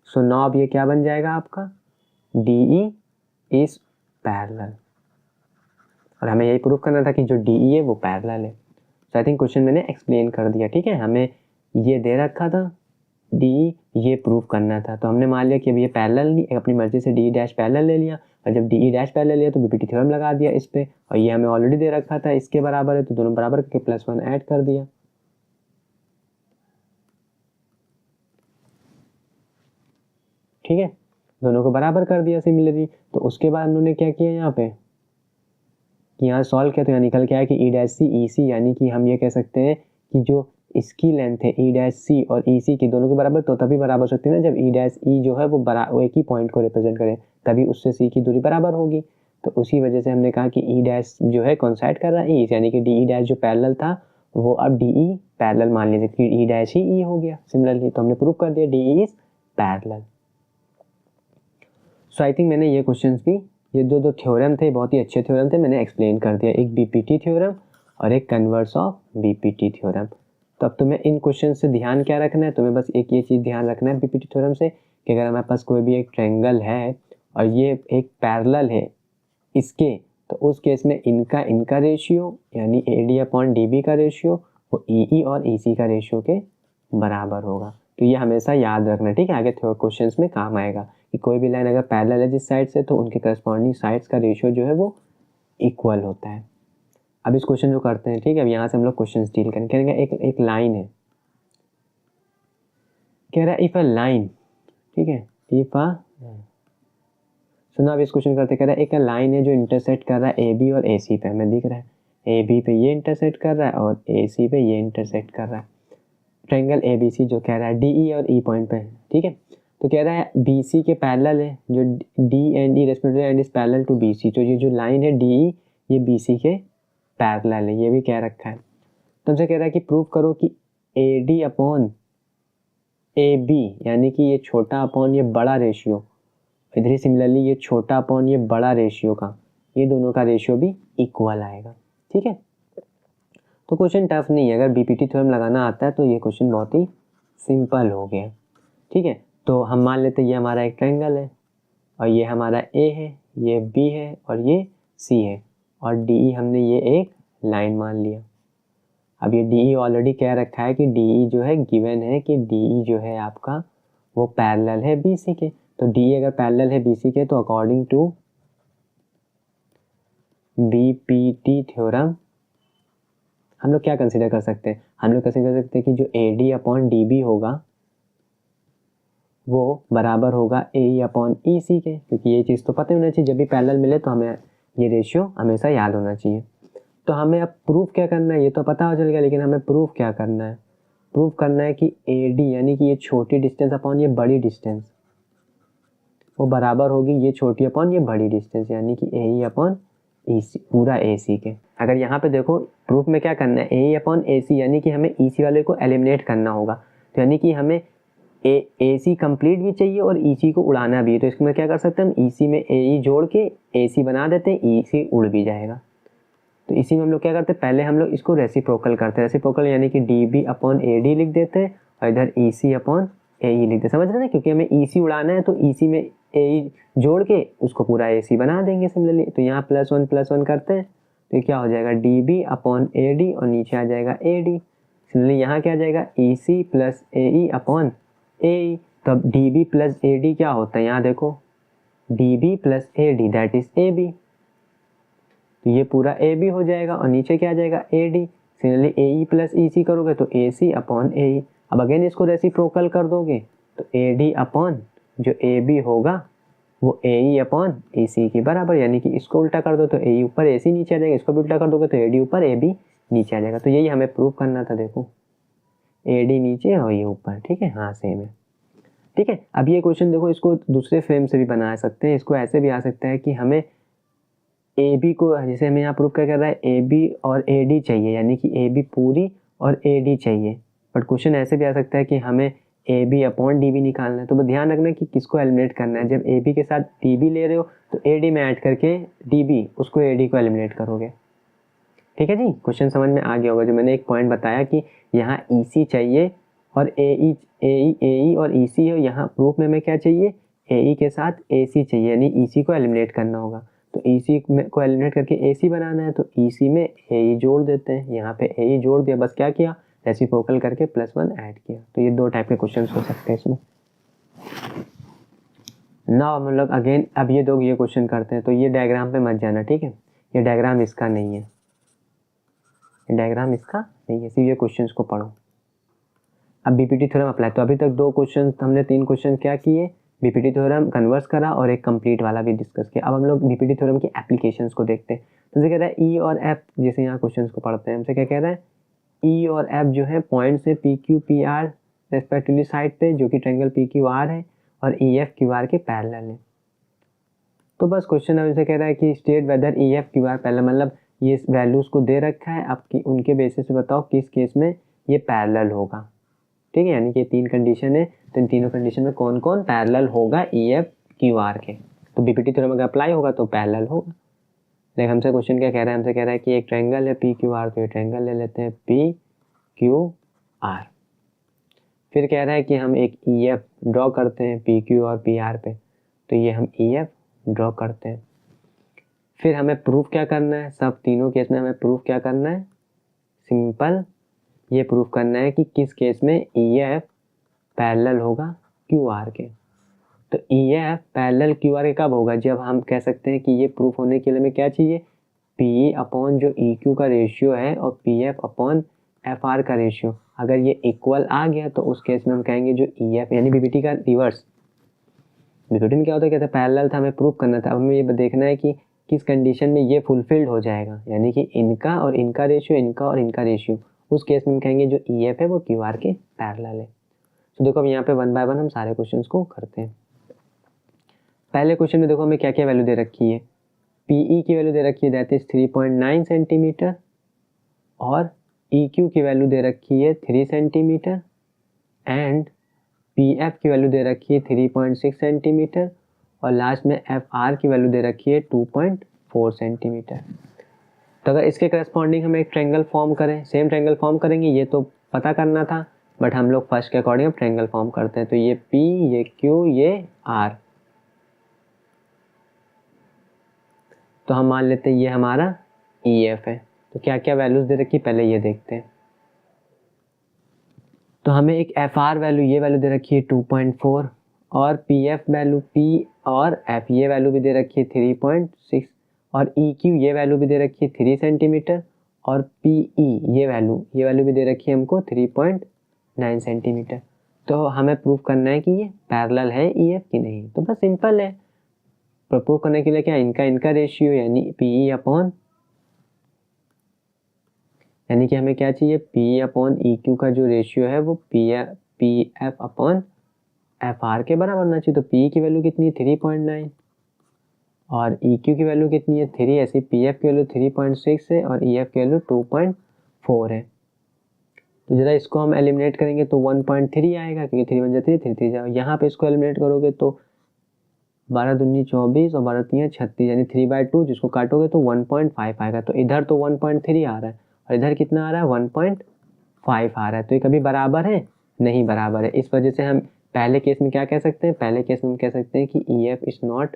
सो नाउ अब ये क्या बन जाएगा आपका, डी ई इज पैरेलल, और हमें यही प्रूफ करना था कि जो डी ई है वो पैरेलल है। सो आई थिंक क्वेश्चन मैंने एक्सप्लेन कर दिया, ठीक है। हमें ये दे रखा था डी ये प्रूव करना था। तो हमने मान लिया कि अब ये पैरेलल नहीं, अपनी मर्जी से डी डैश पैरेलल ले लिया, और जब डी डैश पैरेलल लिया तो बीपीटी थ्योरम लगा दिया इस पे, और ये हमें ऑलरेडी दे रखा था इसके बराबर है, तो दोनों बराबर करके +1 ऐड कर दिया। ठीक है, दोनों को बराबर कर दिया सिमिलरली। तो उसके बाद उन्होंने क्या किया यहाँ पे कि यहाँ सॉल्व किया, तो यहाँ निकल के आया कि ई डैश सी ई सी, यानी कि हम ये कह सकते हैं कि जो इसकी लेंथ है ई डैश सी और ई सी की दोनों के बराबर, तो तभी बराबर हो सकती है ना जब ई डैश ई जो है वो एक ही पॉइंट को रिप्रेजेंट करे, तभी उससे सी की दूरी बराबर होगी। तो उसी वजह से हमने कहा कि ई डैश जो है कोइंसाइड कर रहा है ई, यानी कि डी ई डैश जो पैरेलल था वो अब डी ई पैरेलल मान लीजिए कि ई डैश ही ई हो गया सिमिलरली। तो हमने प्रूव कर दिया D E is parallel. So I think मैंने ये क्वेश्चंस भी, ये दो थ्योरम थे, बहुत ही अच्छे थ्योरम थे, मैंने एक्सप्लेन कर दिया, एक बीपीटी थ्योरम और एक कन्वर्स ऑफ बीपीटी थ्योरम। तो अब तुम्हें इन क्वेश्चन से ध्यान क्या रखना है, तुम्हें बस एक ये चीज़ ध्यान रखना है बीपीटी थ्योरम से कि अगर हमारे पास कोई भी एक ट्रायंगल है और ये एक पैरेलल है इसके, तो उस केस में इनका रेशियो यानी AD अपॉन DB का रेशियो वो EE और EC का रेशियो के बराबर होगा। तो ये हमेशा याद रखना, ठीक है, आगे क्वेश्चंस में काम आएगा कि कोई भी लाइन अगर पैरेलल है जिस साइड से, तो उनके करस्पॉन्डिंग साइड्स का रेशियो जो है वो इक्वल होता है। अब इस क्वेश्चन जो करते हैं, ठीक है, अब यहाँ से हम लोग क्वेश्चन डील करेंगे। एक लाइन है, कह रहा है इफ अ लाइन, ठीक है, इफ अ, सुना, अब इस क्वेश्चन करते, कह रहा है एक लाइन है जो इंटरसेक्ट कर रहा है AB और AC पे, हमें दिख रहा है AB पे ये इंटरसेक्ट कर रहा है और AC पे ये इंटरसेक्ट कर रहा है। ट्रायंगल ABC जो कह रहा है DE और E पॉइंट पे, ठीक है, तो कह रहा है BC के पैरेलल है, जो D and E respectively and is parallel to BC। तो ये जो लाइन है DE ये BC के पैरेलल है, ये भी कह रखा है। तो हमसे कह रहा है कि प्रूव करो कि AD अपॉन AB यानी कि ये छोटा अपॉन ये बड़ा रेशियो, इधर ही सिमिलरली ये छोटा अपॉन ये बड़ा रेशियो का, ये दोनों का रेशियो भी इक्वल आएगा। ठीक है, तो क्वेश्चन टफ नहीं है, अगर बीपीटी थ्योरम लगाना आता है तो ये क्वेश्चन बहुत ही सिंपल हो गया। ठीक है, तो हम मान लेते हैं ये हमारा एक ट्रायंगल है और ये हमारा A है, ये B है और ये C है, और DE हमने ये एक लाइन मान लिया। अब ये DE ऑलरेडी कह रखा है कि DE जो है गिवन है कि DE जो है आपका वो पैरेलल है BC के। तो DE अगर पैरेलल है BC के तो अकॉर्डिंग टू बीपीटी थ्योरम हम लोग क्या कंसीडर कर सकते हैं, हम लोग कंसीडर कर सकते हैं कि जो AD अपॉन DB होगा वो बराबर होगा AE अपॉन EC के, क्योंकि ये चीज़ तो पता ही होना चाहिए, जब भी पैरेलल मिले तो हमें ये रेशियो हमेशा याद होना चाहिए। तो हमें अब प्रूफ क्या करना है, ये तो पता हो चल गया, लेकिन हमें प्रूफ क्या करना है, प्रूफ करना है कि AD यानी कि ये छोटी डिस्टेंस अपॉन ये बड़ी डिस्टेंस वो बराबर होगी ये छोटी अपॉन ये बड़ी डिस्टेंस, यानी कि AE अपॉन EC पूरा AC के। अगर यहाँ पे देखो प्रूफ में क्या करना है, AE अपॉन AC यानी कि हमें EC वाले को एलिमिनेट करना होगा, तो यानी कि हमें AC कंप्लीट भी चाहिए और EC को उड़ाना भी है। तो इसमें क्या कर सकते हैं हम, EC में AE जोड़ के AC बना देते हैं, EC उड़ भी जाएगा। तो इसी में हम लोग क्या करते हैं, पहले हम लोग इसको रेसिप्रोकल करते हैं, रेसिप्रोकल यानी कि DB अपॉन AD लिख देते हैं और इधर EC अपॉन AE लिख देते हैं, समझ रहे हैं, क्योंकि हमें EC उड़ाना है तो EC में AE जोड़ के उसको पूरा AC बना देंगे सिमिलरली। तो यहाँ +1 करते हैं तो क्या हो जाएगा DB अपॉन AD और नीचे आ जाएगा AD। सिमिलरली यहाँ क्या आ जाएगा EC plus AE upon AE। तो अब DB प्लस AD क्या होता है, यहाँ देखो DB plus AD that is AB, तो ये पूरा AB हो जाएगा और नीचे क्या आ जाएगा AD। Similarly AE plus EC करोगे तो AC अपॉन AE। अब अगेन इसको रेसिप्रोकल कर दोगे तो AD अपॉन जो AB होगा वो AE अपॉन EC के बराबर, यानी कि इसको उल्टा कर दो तो AE ऊपर AC नीचे आ जाएगा, इसको भी उल्टा कर दोगे तो AD ऊपर AB नीचे आ जाएगा। तो यही हमें प्रूव करना था, देखो AD नीचे और ये ऊपर, ठीक है, हाँ सेम है। ठीक है, अब ये क्वेश्चन देखो इसको दूसरे फ्रेम से भी बना सकते हैं, इसको ऐसे भी आ सकता है कि हमें AB को, जैसे हमें यहाँ प्रूव क्या कर रहा है AB और AD चाहिए, यानी कि AB पूरी और AD चाहिए, बट क्वेश्चन ऐसे भी आ सकता है कि हमें AB अपॉन DB निकालना है। तो ध्यान रखना कि किसको एलिमिनेट करना है, जब AB के साथ DB ले रहे हो तो AD में ऐड करके DB उसको AD को एलिमिनेट करोगे। ठीक है जी, क्वेश्चन समझ में आ गया होगा। जो मैंने एक पॉइंट बताया कि यहाँ EC चाहिए और AE और EC है, यहाँ प्रूफ में हमें क्या चाहिए AE के साथ AC चाहिए, यानी EC को एलिमिनेट करना होगा। तो EC को एलिमिनेट करके AC बनाना है तो EC में AE जोड़ देते हैं, यहाँ पे AE जोड़ दिया, बस क्या किया रेसिप्रोकल करके +1 ऐड किया। तो ये 2 टाइप के क्वेश्चन हो सकते हैं इसमें। ना हम लोग अगेन अब ये क्वेश्चन करते हैं। तो ये डायग्राम पे मत जाना, ठीक है, ये डायग्राम इसका नहीं है, ये डायग्राम इसका नहीं है, सिर्फ ये क्वेश्चंस को पढ़ो। अब बीपीटी थ्योरम अप्लाई, तो अभी तक 2 क्वेश्चन हमने 3 क्वेश्चन क्या किए, बीपीटी थ्योरम कन्वर्स करा और एक कंप्लीट वाला भी डिस्कस किया। अब हम लोग बीपीटी थ्योरम की एप्लीकेशंस को देखते हैं। तो जैसे कह रहा है ई और एफ, जैसे यहाँ क्वेश्चन को पढ़ते हैं, हमसे क्या कह रहा है, ई और एफ जो है पॉइंट्स है P Q P R respectively side पे, जो कि ट्रायंगल पी क्यू आर है और ई एफ क्यू आर के पैरेलल है। तो बस क्वेश्चन हमसे कह रहा है कि state whether E F Q R parallel, मतलब ये वैल्यूज को दे रखा है, आपकी उनके बेसिस पे बताओ किस केस में ये पैरेलल होगा, ठीक है। यानी कि 3 कंडीशन है, तो इन तीनों कंडीशन में कौन कौन पैरेलल होगा ई एफ क्यू आर के। तो बीपीटी थ्योरम अगर अप्लाई होगा तो पैरेलल होगा। लेकिन हमसे क्वेश्चन क्या कह रहा है, हमसे कह रहा है कि एक ट्रायंगल है पी क्यू आर, तो ये ट्रायंगल ले लेते हैं पी क्यू आर। फिर कह रहा है कि हम एक ई एफ ड्रॉ करते हैं पी क्यू और पी आर पे, तो ये हम ई एफ ड्रॉ करते हैं। फिर हमें प्रूफ क्या करना है, सब तीनों केस में हमें प्रूफ क्या करना है, सिंपल ये प्रूफ करना है कि किस केस में ई एफ पैरेलल होगा क्यू आर के। तो E F parallel Q R के कब होगा, जब हम कह सकते हैं कि ये प्रूफ होने के लिए हमें क्या चाहिए, पी अपॉन जो ई क्यू का रेशियो है और P F upon F R का रेशियो, अगर ये इक्वल आ गया तो उस केस में हम कहेंगे जो ई एफ, यानी बीपीटी का रिवर्स। बीपीटी में क्या होता है, कहते हैं पैरेलल था, हमें प्रूफ करना था, अब हमें ये देखना है कि किस कंडीशन में ये फुलफिल्ड हो जाएगा, यानी कि इनका और इनका रेशियो, इनका और इनका रेशियो, उस केस में हम कहेंगे जो ई एफ है वो क्यू आर के पैरेलल है। तो देखो अब यहाँ पे 1 बाय 1 हम सारे क्वेश्चन को करते हैं। पहले क्वेश्चन में देखो हमें क्या क्या वैल्यू दे रखी है, पीई की वैल्यू दे रखी है दैट इज 3.9 सेंटीमीटर और ई क्यू की वैल्यू दे रखी है 3 सेंटीमीटर एंड पी एफ की वैल्यू दे रखी है 3.6 सेंटीमीटर और लास्ट में एफ आर की वैल्यू दे रखी है 2.4 सेंटीमीटर। तो अगर इसके करस्पॉन्डिंग हम एक ट्रायंगल फॉर्म करें, सेम ट्रायंगल फॉर्म करेंगे, ये तो पता करना था बट हम लोग फर्स्ट के अकॉर्डिंग ट्रायंगल फॉर्म करते हैं। तो ये P, ये Q, ये R, तो हम मान लेते हैं ये हमारा EF है। तो क्या क्या वैल्यूज दे रखी पहले ये देखते हैं। तो हमें एक FR वैल्यू, ये वैल्यू दे रखी है 2.4 और PF वैल्यू P और F ये वैल्यू भी दे रखी है 3.6 और EQ ये वैल्यू भी दे रखी है 3 सेंटीमीटर और PE ये वैल्यू भी दे रखी है हमको 3.9 सेंटीमीटर। तो हमें प्रूफ करना है कि ये पैरेलल है EF की नहीं। तो बस सिंपल है, प्रूफ करने के लिए क्या, इनका रेशियो यानी PE अपॉन, यानी कि हमें क्या चाहिए, PE अपॉन EQ का जो रेशियो है वो PF अपॉन FR के बराबर होना चाहिए। तो PE की वैल्यू कितनी है 3.9 और EQ की वैल्यू कितनी है 3, ऐसी PF की वैल्यू 3.6 है और EF की वैल्यू 2.4 है। तो जरा इसको हम एलिमिनेट करेंगे तो 1.3 आएगा, क्योंकि 3 बन जाती है 3 जाओ, यहाँ पे इसको एलिमिनेट करोगे तो 12 दूनी 24 और 12 तीन 36, यानी 3/2, जिसको काटोगे तो 1.5 आएगा। तो इधर तो 1.3 आ रहा है और इधर कितना आ रहा है 1.5 आ रहा है। तो ये कभी बराबर है नहीं बराबर है। इस वजह से हम पहले केस में क्या कह सकते हैं, पहले केस में हम कह सकते हैं कि EF is not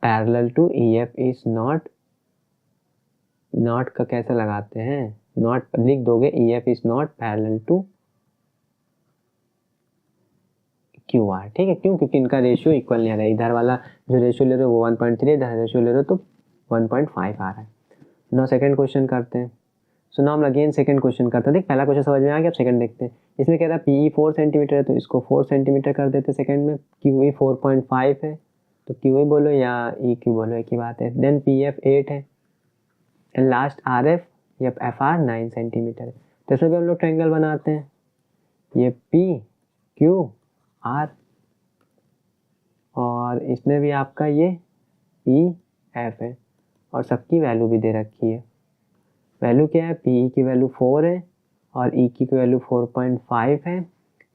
parallel to, EF is not का कैसे लगाते हैं, नॉट लिख दोगे, EF is not parallel to QR, ठीक है। क्यों, क्योंकि इनका रेशियो इक्वल नहीं आ रहा है। इधर वाला जो रेशियो ले रहे हो वो 1.3, इधर रेशियो ले रहे हो तो 1.5 आ रहा है। नाउ सेकंड क्वेश्चन करते हैं। सो नाउ हम अगेन सेकंड क्वेश्चन करते हैं। देख पहला क्वेश्चन समझ में आ गया, अब सेकंड देखते हैं। इसमें कह रहा है PE 4 सेंटीमीटर है तो इसको 4 सेंटीमीटर कर देते हैं सेकंड में। QE 4.5 है तो QE बोलो या EQ बोलो, एक ही बात है। देन PF 8 है एंड लास्ट RF या FR 9 सेंटीमीटर है। तो इसमें भी हम लोग ट्रायंगल बनाते हैं, ये PQR और इसमें भी आपका ये EF है और सबकी वैल्यू भी दे रखी है। वैल्यू क्या है, PE की वैल्यू 4 है और EQ की वैल्यू 4.5 है।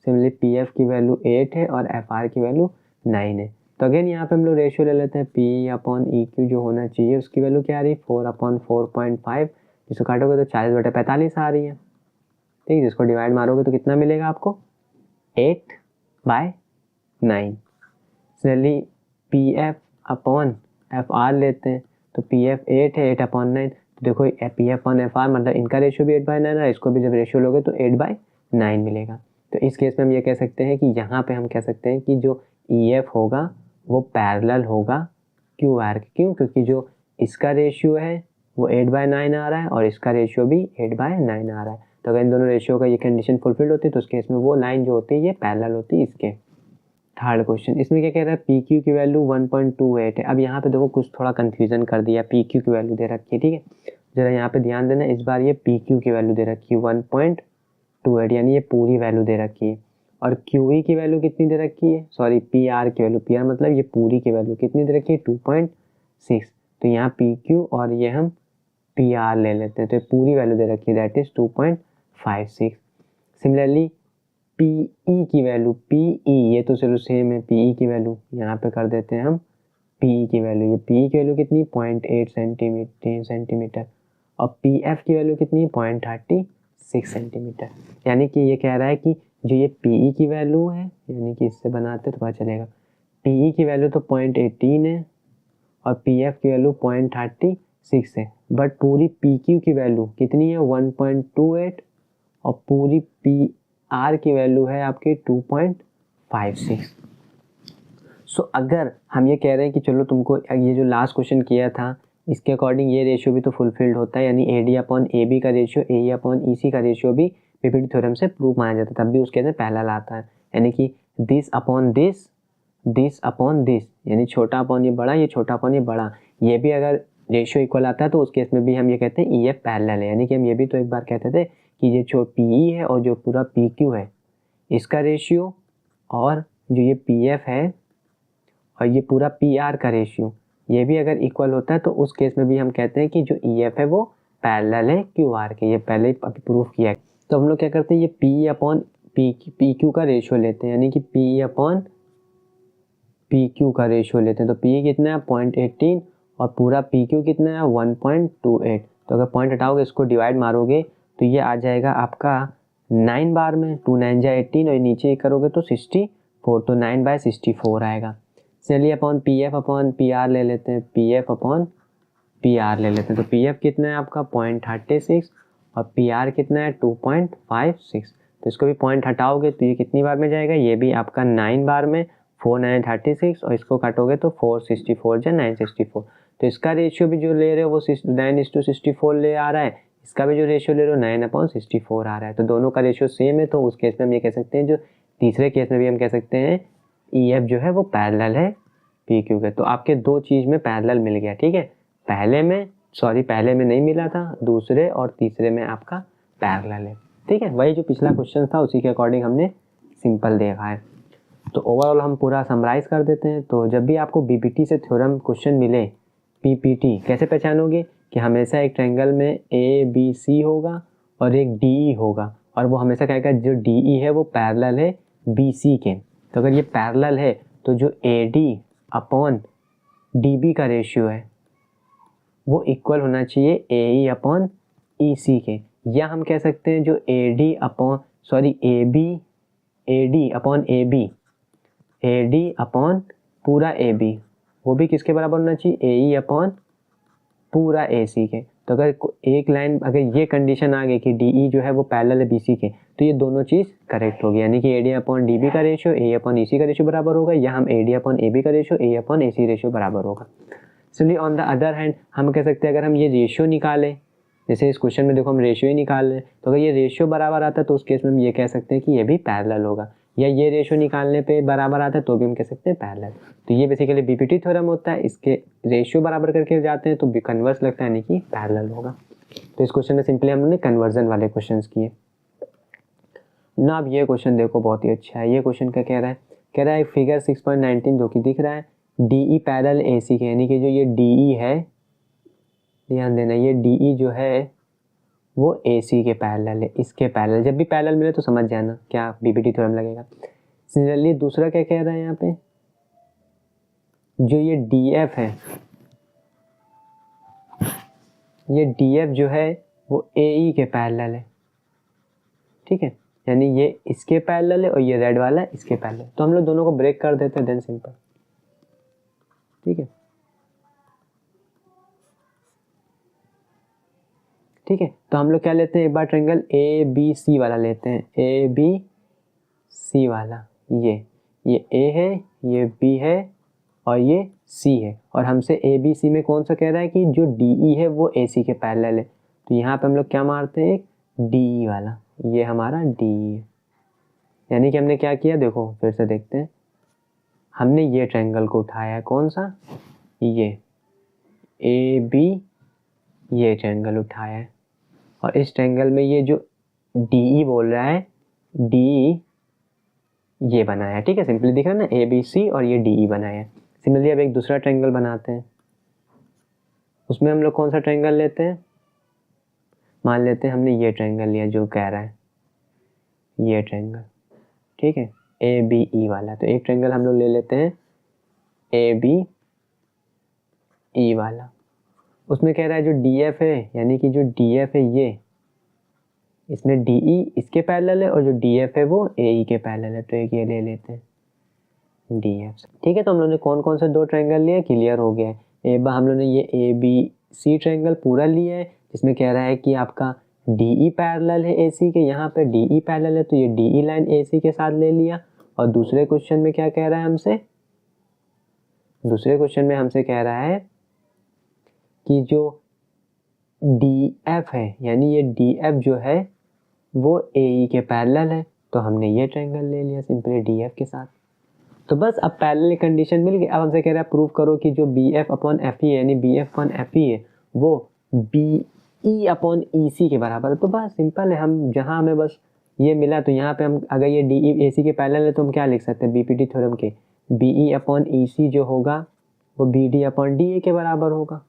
सिमिलरली PF की वैल्यू 8 है और FR की वैल्यू 9 है। तो अगेन यहाँ पे हम लोग रेशियो ले लेते हैं, PE अपॉन EQ जो होना चाहिए उसकी वैल्यू क्या आ रही है 4/4.5, जिसको काटोगे तो 40/45 आ रही है, ठीक है। जिसको डिवाइड मारोगे तो कितना मिलेगा आपको 8/9। सिमिलरली PF अपॉन FR लेते हैं तो PF 8 है, 8/9 देखो P F on F R मतलब इनका रेशियो भी 8/9 है, इसको भी जब रेशियो लोगे तो 8/9 मिलेगा। तो इस केस में हम ये कह सकते हैं कि यहाँ पे हम कह सकते हैं कि जो ई एफ होगा वो पैरेलल होगा क्यू आर के। क्यों? क्योंकि जो इसका रेशियो है वो 8/9 आ रहा है और इसका रेशियो भी 8/9 आ रहा है। तो अगर इन दोनों रेशियो का ये कंडीशन फुलफिल्ड होती है तो उस केस में वो लाइन जो होती है ये पैरेलल होती है इसके। थर्ड क्वेश्चन, इसमें क्या कह रहा है, पी क्यू की वैल्यू 1.28 है। अब यहाँ पे देखो कुछ थोड़ा कंफ्यूजन कर दिया, पी क्यू की वैल्यू दे रखी है, ठीक है, जरा यहाँ पे ध्यान देना। इस बार ये पी क्यू की वैल्यू दे रखी है 1.28, यानी ये पूरी वैल्यू दे रखी है। और क्यू ई की वैल्यू कितनी दे रखी है, सॉरी पी आर की वैल्यू, पी आर मतलब ये पूरी की वैल्यू कितनी दे रखी है 2.6। तो यहाँ पी क्यू और ये हम पी आर ले लेते हैं, तो पूरी वैल्यू दे रखी है that is 2.56। Similarly P E की वैल्यू, पी ई ये तो चलो सेम है, पी ई की वैल्यू यहाँ पे कर देते हैं हम पी ई की वैल्यू, ये पी ई की वैल्यू कितनी 0.8 सेंटीमीटर और पी एफ की वैल्यू कितनी 0.36 सेंटीमीटर। यानी कि ये कह रहा है कि जो ये पी ई की वैल्यू है, यानी कि इससे बनाते तो पता चलेगा, पी ई की वैल्यू तो 0.18 है और पी एफ की वैल्यू 0.36 है, बट पूरी पी क्यू की वैल्यू कितनी है 1.28 और पूरी पी आर की वैल्यू है आपकी 2.56। सो अगर हम ये कह रहे हैं कि चलो तुमको ये जो लास्ट क्वेश्चन किया था इसके अकॉर्डिंग ये रेशियो भी तो फुलफिल्ड होता है, यानी A D upon A B का ratio A E upon E C का रेशियो भी पीपीटी थ्योरम से प्रूव माना जाता है, तब भी उसके अंदर पैरेलल आता है। यानी कि this upon this, this upon this, यानी छोटा अपॉन ये बड़ा, ये छोटा अपॉन ये बड़ा, ये भी अगर रेशियो इक्वल आता है तो उस केस में भी हम ये कहते हैं ई एफ पैरेलल है। यानी कि हम ये भी तो एक बार कहते थे कि ये जो पी ई है और जो पूरा पी क्यू है इसका रेशियो और जो ये पी एफ है और ये पूरा पी आर का रेशियो ये भी अगर इक्वल होता है तो उस केस में भी हम कहते हैं कि जो ई एफ है वो पैरेलल है क्यू आर के। ये पहले ही प्रूफ किया है। तो हम लोग क्या करते हैं, ये पी अपॉन पी क्यू का रेशियो लेते हैं, यानी कि पी अपॉन पी क्यू का रेशियो लेते हैं। तो पी कितना है 0.18 और पूरा पी क्यू कितना है 1.28। तो अगर पॉइंट हटाओगे इसको डिवाइड मारोगे तो ये आ जाएगा आपका 9 बार में, 2 9 जा 18 और नीचे करोगे तो 64, तो 9/64 आएगा। चलिए अपॉन पी आर ले लेते हैं, P F upon P R ले लेते हैं। तो पी एफ कितना है आपका 0.36 और पी आर कितना है 2.56। तो इसको भी पॉइंट हटाओगे तो ये कितनी बार में जाएगा, ये भी आपका 9 बार में, 4 9 36 और इसको काटोगे तो 464 या 964। तो इसका रेशियो भी जो ले रहे हो वो 9:64 ले आ रहा है, इसका भी जो रेशियो ले रहे हो 9/64 आ रहा है। तो दोनों का रेशियो सेम है, तो उस केस में हम ये कह सकते हैं, जो तीसरे केस में भी हम कह सकते हैं ई एफ जो है वो पैरेलल है पी क्यू के। तो आपके दो चीज़ में पैरेलल मिल गया, ठीक है। पहले में नहीं मिला था, दूसरे और तीसरे में आपका पैरेलल है, ठीक है। वही जो पिछला क्वेश्चन था उसी के अकॉर्डिंग हमने सिंपल देखा है। तो ओवरऑल हम पूरा समराइज कर देते हैं। तो जब भी आपको बीपीटी से थ्योरम क्वेश्चन मिले, पीपीटी कैसे पहचानोगे कि हमेशा एक ट्रायंगल में ए बी सी होगा और एक डी ई होगा, और वो हमेशा कहेगा जो डी ई है वो पैरेलल है बी सी के। तो अगर ये पैरेलल है तो जो A D upon D B का रेशियो है वो इक्वल होना चाहिए ए ई अपॉन ई सी के। या हम कह सकते हैं जो ए डी अपॉन पूरा ए बी वो भी किसके बराबर होना चाहिए, ए ई अपॉन पूरा ए सी के। तो अगर एक लाइन, अगर ये कंडीशन आ गई कि डी ई जो है वो पैरेलल है बी सी के, तो ये दोनों चीज़ करेक्ट होगी। यानी कि A D upon D B का ratio A upon E C का रेशियो बराबर होगा, या हम A D upon A B का ratio A upon A C ratio बराबर होगा। चलिए ऑन द अदर हैंड हम कह सकते हैं अगर हम ये रेशियो निकालें, जैसे इस क्वेश्चन में देखो हम रेशियो ही निकाल रहे हैं, तो अगर ये रेशियो बराबर आता है तो उस केस में हम ये कह सकते हैं कि ये भी पैरेलल होगा, या ये रेशियो निकालने पे बराबर आता है तो भी हम कह सकते हैं पैरेलल। तो ये बेसिकली बीपीटी थ्योरम होता है, इसके रेशियो बराबर करके जाते हैं तो कन्वर्स लगता है, यानी कि पैरेलल होगा। तो इस क्वेश्चन में सिंपली हमने कन्वर्जन वाले क्वेश्चन किए ना। अब ये क्वेश्चन देखो बहुत ही अच्छा है। ये क्वेश्चन क्या कह रहा है फिगर 6.19 जो कि दिख रहा है डी ई पैरेलल ए सी के, यानी कि जो ये डी ई है, ध्यान देना, ये डी ई जो है वो ए सी के पैरेलल है, इसके पैरेलल। जब भी पैरेलल मिले तो समझ जाना क्या बीपीटी थ्योरम लगेगा। सिमिलरली दूसरा क्या कह रहा है यहाँ पे, जो ये डी एफ है, ये डी एफ जो है वो ए ई के पैरेलल है, ठीक है। यानी ये इसके पैरेलल है और ये रेड वाला है इसके पैरेलल। तो हम लोग दोनों को ब्रेक कर देते हैं, देन सिंपल, ठीक है। ठीक है, तो हम लोग क्या लेते हैं, एक बार ट्रायंगल ए बी सी वाला लेते हैं, ए बी सी वाला, ये ए है, ये बी है और ये सी है, और हमसे ए बी सी में कौन सा कह रहा है कि जो डी ई है वो ए सी के पैरेलल है, तो यहाँ पे हम लोग क्या मारते हैं, एक डी ई वाला, ये हमारा डी ई है। यानी कि हमने क्या किया, देखो फिर से देखते हैं, हमने ये ट्रायंगल को उठाया है, कौन सा, ये ए बी, ये ट्रायंगल उठाया है, और इस ट्रायंगल में ये जो डी ई बोल रहा है, डी ई ये बनाया है, ठीक है, सिंपली दिख रहा है ना, ए बी सी और ये डी ई बनाया है। सिमिलरली अब एक दूसरा ट्रायंगल बनाते हैं, उसमें हम लोग कौन सा ट्रायंगल लेते हैं, मान लेते हैं हमने ये ट्रायंगल लिया जो कह रहा है, ये ट्रायंगल, ठीक है, ए बी ई वाला, तो एक ट्रायंगल हम लोग ले लेते हैं ए बी ई वाला, उसमें कह रहा है जो डी एफ है, यानी कि जो डी एफ है ये, इसमें डी ई इसके पैरेलल है और जो डी एफ है वो ए ई के पैरेलल है, तो एक ये ले लेते हैं डी एफ, ठीक है। तो हम लोग ने कौन कौन से दो ट्रायंगल लिए, क्लियर हो गया है। एक बार हम लोग ने ये ए बी सी ट्रायंगल पूरा लिया है, जिसमें कह रहा है कि आपका डी ई पैरेलल है ए सी के, यहाँ पे डी ई पैरेलल है, तो ये डी ई लाइन ए सी के साथ ले लिया। और दूसरे क्वेश्चन में क्या कह रहा है हमसे, दूसरे क्वेश्चन में हमसे कह रहा है कि जो डी एफ है, यानी ये डी एफ जो है वो ए ई के पैरेलल है, तो हमने ये ट्रायंगल ले लिया सिंपली डी एफ के साथ। तो बस अब पैरेलल कंडीशन मिल गई। अब हमसे कह रहा है प्रूव करो कि जो B F upon F E है, यानी B F upon F E है वो बी ई अपॉन ई सी के बराबर है। तो बस सिंपल है, हम जहाँ हमें बस ये मिला, तो यहाँ पे हम अगर ये डी ई ए सी के पैरेलल है तो हम क्या लिख सकते हैं, बी पी टी थ्योरम के B E upon E C जो होगा वो B D upon D A के बराबर होगा,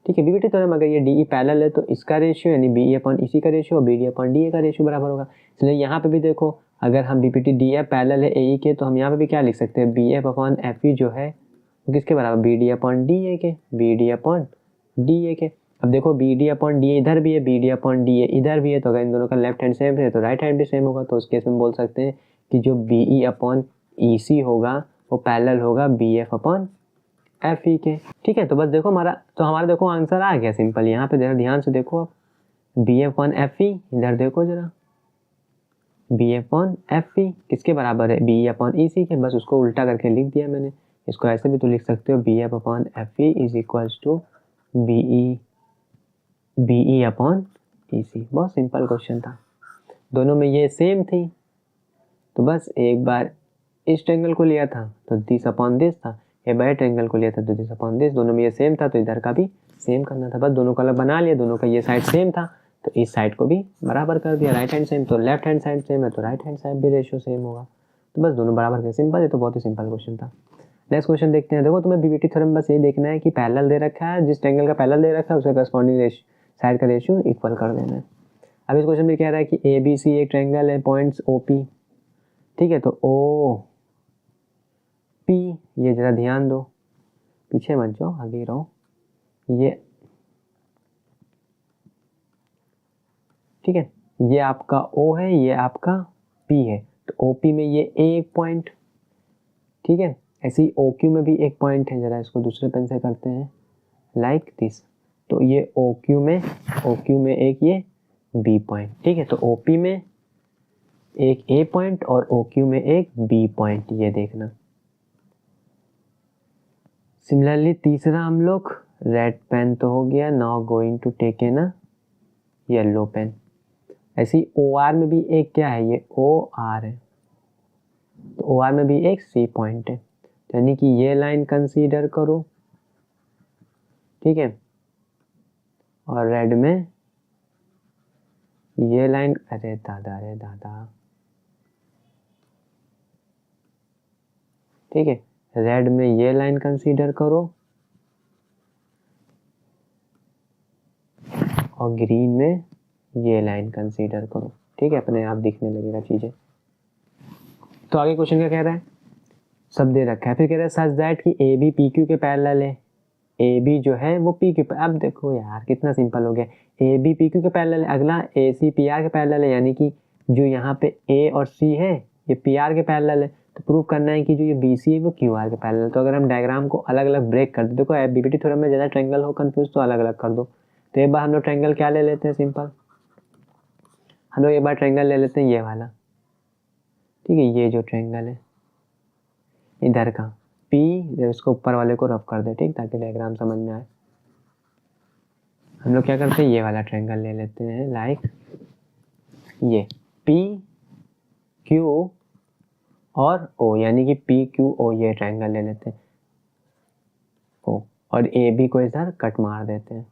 ठीक है। बीपीटी थ्योरम अगर ये डी ई पैरेलल है तो इसका रेशियो यानी B E upon E C का रेशियो और B D upon D A का रेशियो बराबर होगा। इसलिए यहाँ पे भी देखो, अगर हम बीपीटी डी एफ पैरेलल है ए ई के, तो हम यहाँ पे भी क्या लिख सकते हैं, B F upon F E जो है वो किसके बराबर, B D upon D A के, B D upon D A के। अब देखो B D upon D A इधर भी है, B D upon D A इधर भी है, तो अगर इन दोनों का लेफ्ट हैंड सेम है तो राइट हैंड भी सेम होगा, तो उस केस में बोल सकते हैं कि जो बी ई अपॉन ई सी होगा वो पैरेलल होगा B F upon F E के, ठीक है। तो बस देखो हमारा देखो आंसर आ गया सिंपल। यहाँ पे जरा ध्यान से देखो, आप B F upon F E, इधर देखो जरा, B F upon F E किसके बराबर है, बी ई अपॉन ई सी के, बस उसको उल्टा करके लिख दिया मैंने। इसको ऐसे भी तो लिख सकते हो, B F upon F E is equals to B E upon E C. बहुत सिंपल क्वेश्चन था, दोनों में ये सेम थी, तो बस एक बार इस ट्रायंगल को लिया था तो दिस अपॉन दिस था, ये बाय ट्रायंगल को लिया था तो दिस अपॉन दिस, दोनों में ये सेम था तो इधर का भी सेम करना था। बस दोनों का अलग बना लिया, दोनों का ये साइड सेम था तो इस साइड को भी बराबर कर दिया, राइट हैंड सेम तो लेफ्ट हैंड साइड सेम है तो राइट हैंड साइड भी रेशियो सेम होगा, तो बस दोनों बराबर कर, सिंपल है। तो बहुत ही सिंपल क्वेश्चन था। नेक्स्ट क्वेश्चन देखते हैं। देखो तुम्हें बीपीटी थ्योरम बस ये देखना है कि पैरेलल दे रखा है, जिस ट्रायंगल का पैरेलल दे रखा है उसका करस्पॉन्डिंग साइड का रेशियो इक्वल कर देना है। अब इस क्वेश्चन में कह रहा है कि ए बी सी एक ट्रायंगल है, पॉइंट्स ओ पी, ठीक है, तो ओ पी, ये जरा ध्यान दो, पीछे मत जाओ आगे रहो, ये ठीक है, ये आपका O है, ये आपका P है, तो OP में ये A एक पॉइंट, ठीक है, ऐसे ही OQ में भी एक पॉइंट है, जरा इसको दूसरे पेन से करते हैं लाइक दिस, तो ये OQ में एक ये B पॉइंट, ठीक है, तो OP में एक A पॉइंट और OQ में एक B पॉइंट, ये देखना। सिमिलरली तीसरा हम लोग, रेड पेन तो हो गया, now going to take an yellow pen. ऐसे ही OR में भी एक क्या है, ये OR है, तो OR में भी एक C पॉइंट है, यानी कि ये लाइन कंसीडर करो, ठीक है, और रेड में ये लाइन, अरे दादा, ठीक है, रेड में ये लाइन कंसीडर करो और ग्रीन में ये लाइन कंसीडर करो, ठीक है, अपने आप दिखने लगेगा चीजें। तो आगे क्वेश्चन क्या कह रहा है, सब दे रखा है, फिर कह रहा है सच दैट कि ए बी पी क्यू के पैरेलल है, ए बी जो है वो पी क्यू, अब देखो यार कितना सिंपल हो गया, ए बी पी क्यू के पैरेलल है, अगला ए सी पी आर के पैरेलल है, यानी कि जो यहाँ पे ए और सी है ये पी आर के पैरेलल है, तो प्रूव करना है कि जो ये बी सी है वो क्यू आर के पैरेलल। तो अगर हम डायग्राम को अलग अलग ब्रेक कर दो, देखो बीपीटी थ्योरम में ज़्यादा ट्रायंगल हो कंफ्यूज तो अलग अलग कर दो, तो एक बार हम लोग ट्रायंगल क्या ले लेते हैं, सिंपल हम लोग एक बार ट्रायंगल ले लेते हैं ये वाला, ठीक है, ये जो ट्रायंगल है इधर का P, इसको ऊपर वाले को रफ कर दे, ठीक, ताकि डायग्राम समझ में आए। हम लोग क्या करते हैं, ये वाला ट्रायंगल ले लेते हैं, लाइक ये P Q और O, यानी कि P Q O ये ट्रायंगल ले लेते हैं O, और AB को इधर कट मार देते हैं,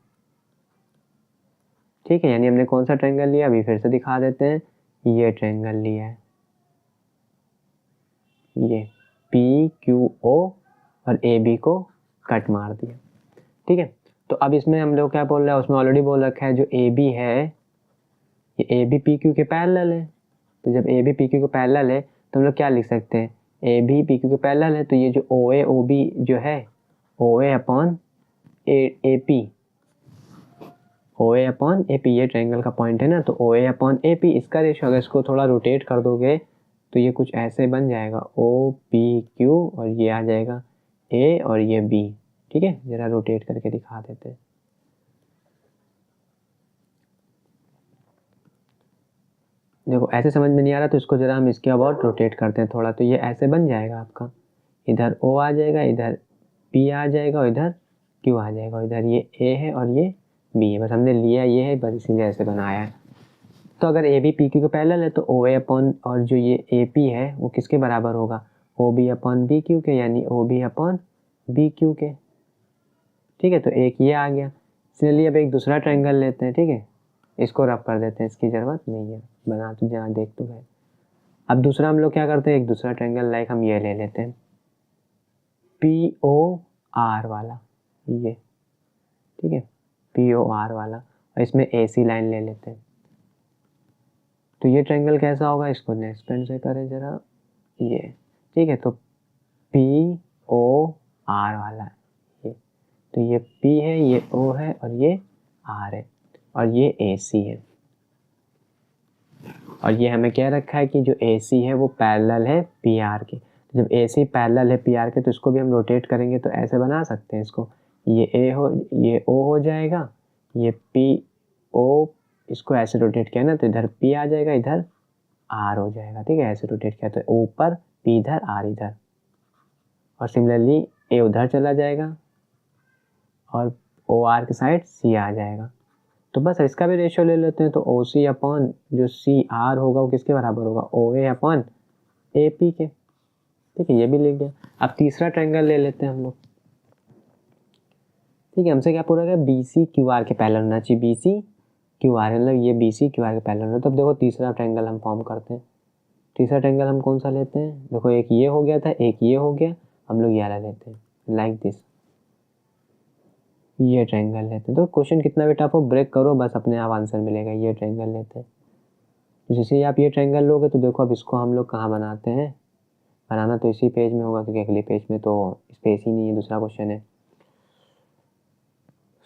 ठीक है। यानी हमने कौन सा ट्रायंगल लिया, अभी फिर से दिखा देते हैं, ये ट्रायंगल लिया है, ये P Q O और AB को कट मार दिया, ठीक है। तो अब इसमें हम लोग क्या बोल रहे हैं, उसमें ऑलरेडी बोल रखा है जो AB है ये AB PQ के पैरेलल है। तो जब AB PQ के पैरेलल है तो हम लोग क्या लिख सकते हैं, AB PQ के पैरेलल है, तो ये जो OA OB जो है OA upon AP, OA upon AP ये ट्रायंगल का पॉइंट है ना, तो OA अपॉन AP इसका रेशियो अगर इसको थोड़ा रोटेट कर दोगे तो ये कुछ ऐसे बन जाएगा OPQ, और ये आ जाएगा A और ये B, ठीक है। जरा रोटेट करके दिखा देते हैं, देखो ऐसे समझ में नहीं आ रहा तो इसको जरा हम इसके अबाउट रोटेट करते हैं थोड़ा, तो ये ऐसे बन जाएगा आपका, इधर O आ जाएगा, इधर P आ जाएगा और इधर Q आ जाएगा, और इधर ये A है और ये B है, बस हमने लिया ये है, बस इसीलिए ऐसे बनाया है। तो अगर AB PQ के पैरेलल है तो OA अपॉन और जो ये AP है वो किसके बराबर होगा, OB अपॉन BQ के, यानी OB अपॉन BQ के, ठीक है। तो एक ये आ गया, इसलिए अब एक दूसरा ट्रायंगल लेते हैं, ठीक है, इसको रफ कर देते हैं, इसकी ज़रूरत नहीं है, बना तो जहाँ देख तो गए। अब दूसरा हम लोग क्या करते हैं, एक दूसरा ट्रायंगल लाइक हम ये ले लेते हैं POR वाला, ये, ठीक है, POR वाला, और इसमें AC लाइन ले लेते हैं। तो ये ट्रायंगल कैसा होगा, इसको नेक्स्ट पेन से करें जरा, ये, ठीक है। तो POR वाला है ये, तो ये P है, ये O है और ये R है, और ये AC है, और ये हमें क्या रखा है कि जो AC है वो पैरेलल है PR के। तो जब AC पैरेलल है PR के तो इसको भी हम रोटेट करेंगे तो ऐसे बना सकते हैं इसको, ये O हो जाएगा, ये PO, इसको ऐसे रोटेट किया ना तो इधर P आ जाएगा, इधर R हो जाएगा, ठीक है। ऐसे रोटेट किया तो O ऊपर, P इधर, R इधर, और सिमिलरली A उधर चला जाएगा और OR के साइड C आ जाएगा। तो बस इसका भी रेशियो ले लेते हैं, तो OC अपॉन जो CR होगा वो किसके बराबर होगा, OA अपॉन AP के, ठीक है, ये भी लिख गया। अब तीसरा ट्रायंगल ले लेते हैं हम लोग, ठीक है। हमसे क्या पूरा गया, BC QR के पैरेलल होना चाहिए, BC QR, मतलब ये BC QR के पैरेलल होना। तब देखो तीसरा ट्रायंगल हम फॉर्म करते हैं। तीसरा ट्रायंगल हम कौन सा लेते हैं, देखो एक ये हो गया था, एक ये हो गया, हम लोग ये वाला लेते हैं, लाइक दिस, ये ट्रायंगल लेते हैं। तो क्वेश्चन कितना भी टफ हो ब्रेक करो, बस अपने आप आंसर मिलेगा। ये ट्रायंगल लेते हैं, तो जैसे ही आप ये ट्रायंगल लोगे तो देखो अब इसको हम लोग कहाँ बनाते हैं, बनाना तो इसी पेज में होगा क्योंकि अगले पेज में तो स्पेस ही नहीं है, दूसरा क्वेश्चन है।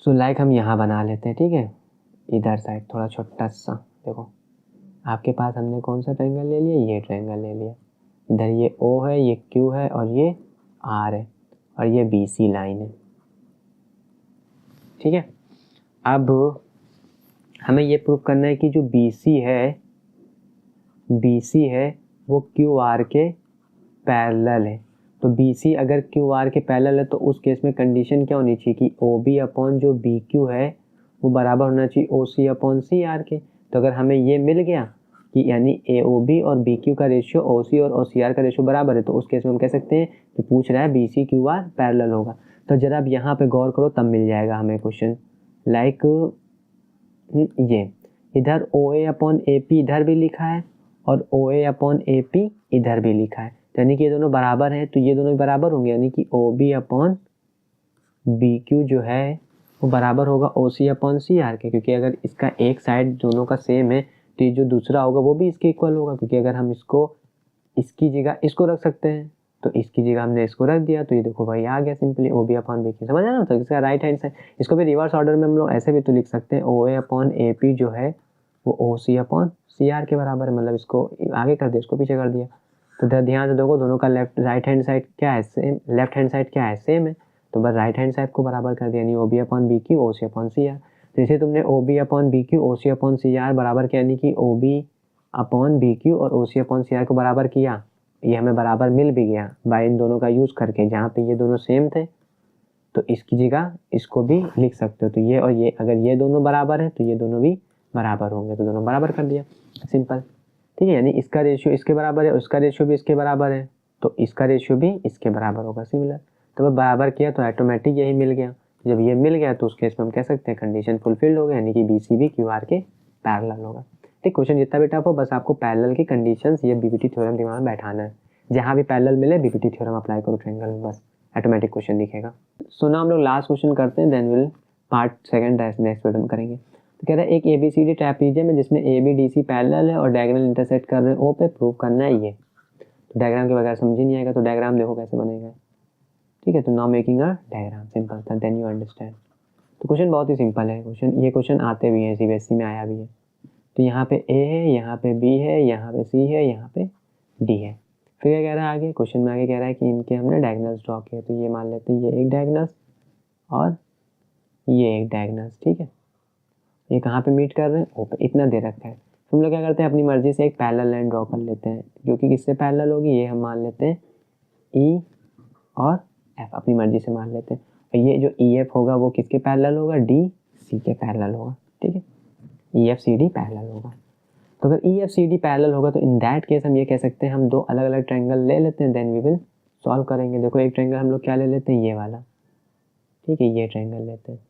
सो लाइक हम यहाँ बना लेते हैं, ठीक है, इधर साइड थोड़ा छोटा सा, देखो आपके पास हमने कौन सा ट्रायंगल ले लिया, ये ट्रायंगल ले लिया, इधर ये O है, ये Q है और ये R है, और ये BC लाइन है, ठीक है। अब हमें ये प्रूव करना है कि जो BC है वो QR के पैरेलल है। तो BC अगर QR के पैरेलल है तो उस केस में कंडीशन क्या होनी चाहिए कि OB अपॉन जो BQ है वो बराबर होना चाहिए OC अपॉन CR के। तो अगर हमें ये मिल गया कि यानी AOB और BQ का रेशियो OC और OCR का रेशियो बराबर है, तो उस केस में हम कह सकते हैं जो पूछ रहा है BC QR पैरेलल होगा। तो जरा अब यहाँ पे गौर करो, तब मिल जाएगा हमें क्वेश्चन, लाइक ये इधर OA अपॉन AP इधर भी लिखा है और OA अपॉन AP इधर भी लिखा है, यानी कि ये दोनों बराबर हैं, तो ये दोनों भी बराबर होंगे, यानी कि OB अपॉन BQ जो है वो बराबर होगा OC अपॉन CR के, क्योंकि अगर इसका एक साइड दोनों का सेम है तो ये जो दूसरा होगा वो भी इसके इक्वल होगा, क्योंकि अगर हम इसको इसकी जगह इसको रख सकते हैं तो इसकी जगह हमने इसको रख दिया, तो ये देखो भाई आ गया सिंपली OB अपॉन BQ, समझ आया ना। तो इसका राइट हैंड साइड, इसको भी रिवर्स ऑर्डर में हम लोग ऐसे भी तो लिख सकते हैं, OA अपॉन AP जो है वो OC अपॉन CR के बराबर है, मतलब इसको आगे कर दिया, इसको पीछे कर दिया। तो ध्यान से देखो दोनों का राइट हैंड साइड क्या है, सेम, लेफ्ट हैंड साइड क्या है, सेम है, तो बस राइट हैंड साइड को बराबर कर दिया, यानी OB upon BQ OC upon CR। जैसे तुमने O B upon B Q O C upon C R बराबर किया, यानी कि O B upon B Q और O C upon C are को बराबर किया, ये हमें बराबर मिल भी गया बाय इन दोनों का यूज़ करके। जहाँ पे ये दोनों सेम थे तो इसकी जगह इसको भी लिख सकते हो। तो ये और ये, अगर ये दोनों बराबर है तो ये दोनों भी बराबर होंगे, तो दोनों बराबर कर दिया, सिंपल। ठीक है, यानी इसका रेशियो इसके बराबर है, उसका रेशियो भी इसके बराबर है, तो इसका रेशियो भी इसके बराबर होगा, सिमिलर। तो वह बराबर किया तो ऑटोमेटिक यही मिल गया। जब ये मिल गया तो उस केस में हम कह सकते हैं कंडीशन फुलफिल्ड हो गया, यानी कि बी सी भी क्यू आर के पैरेलल होगा। ठीक, क्वेश्चन जितना भी टफ हो, बस आपको पैरेलल की कंडीशंस ये बीपीटी थ्योरम दिमाग में बैठाना है। जहाँ भी पैरेलल मिले बीपीटी थ्योरम अप्लाई करो ट्रायंगल में, बस ऑटोमेटिक क्वेश्चन दिखेगा। सो ना हम लोग लास्ट क्वेश्चन करते हैं, then will part second next video में करेंगे। तो कह रहा है एक ABCD ट्रैपीजियम है जिसमें AB DC पैरेलल है और डायगोनल इंटरसेक्ट कर रहे हैं O पे, प्रूव करना है ये। तो डायग्राम के बगैर समझ ही नहीं आएगा, तो डायग्राम देखो कैसे बनेगा। ठीक है, तो now making a diagram, simple था, देन यू अंडरस्टैंड। तो क्वेश्चन बहुत ही सिंपल है, ये क्वेश्चन आते भी हैं, CBSE में आया भी है। तो यहाँ पे A है, यहाँ पे B है, यहाँ पे C है, यहाँ पे D है। फिर क्या कह रहा है आगे, क्वेश्चन में आगे कह रहा है कि इनके हमने डायगोनल्स ड्रॉ किए, तो ये मान लेते हैं ये एक डायगोनल्स और ये एक डायगोनल्स। ठीक है, ये कहाँ पे मीट कर रहे हैं, O पे, इतना दे रखा है। हम लोग क्या करते हैं, अपनी मर्जी से एक पैरेलल लाइन ड्रॉ कर लेते हैं, जो कि किससे पैरेलल होगी, ये हम मान लेते हैं E और F, अपनी मर्जी से मान लेते हैं। और ये जो EF होगा वो किसके पैरेलल होगा, DC के पैरेलल होगा। ठीक है, EFCD पैरेलल होगा। तो अगर EFCD पैरेलल होगा तो इन दैट केस हम ये कह सकते हैं, हम दो अलग अलग ट्रायंगल ले लेते हैं, देन वी विल सॉल्व करेंगे। देखो एक ट्रायंगल हम लोग क्या ले लेते हैं, ये वाला। ठीक है, ये ट्रायंगल लेते हैं,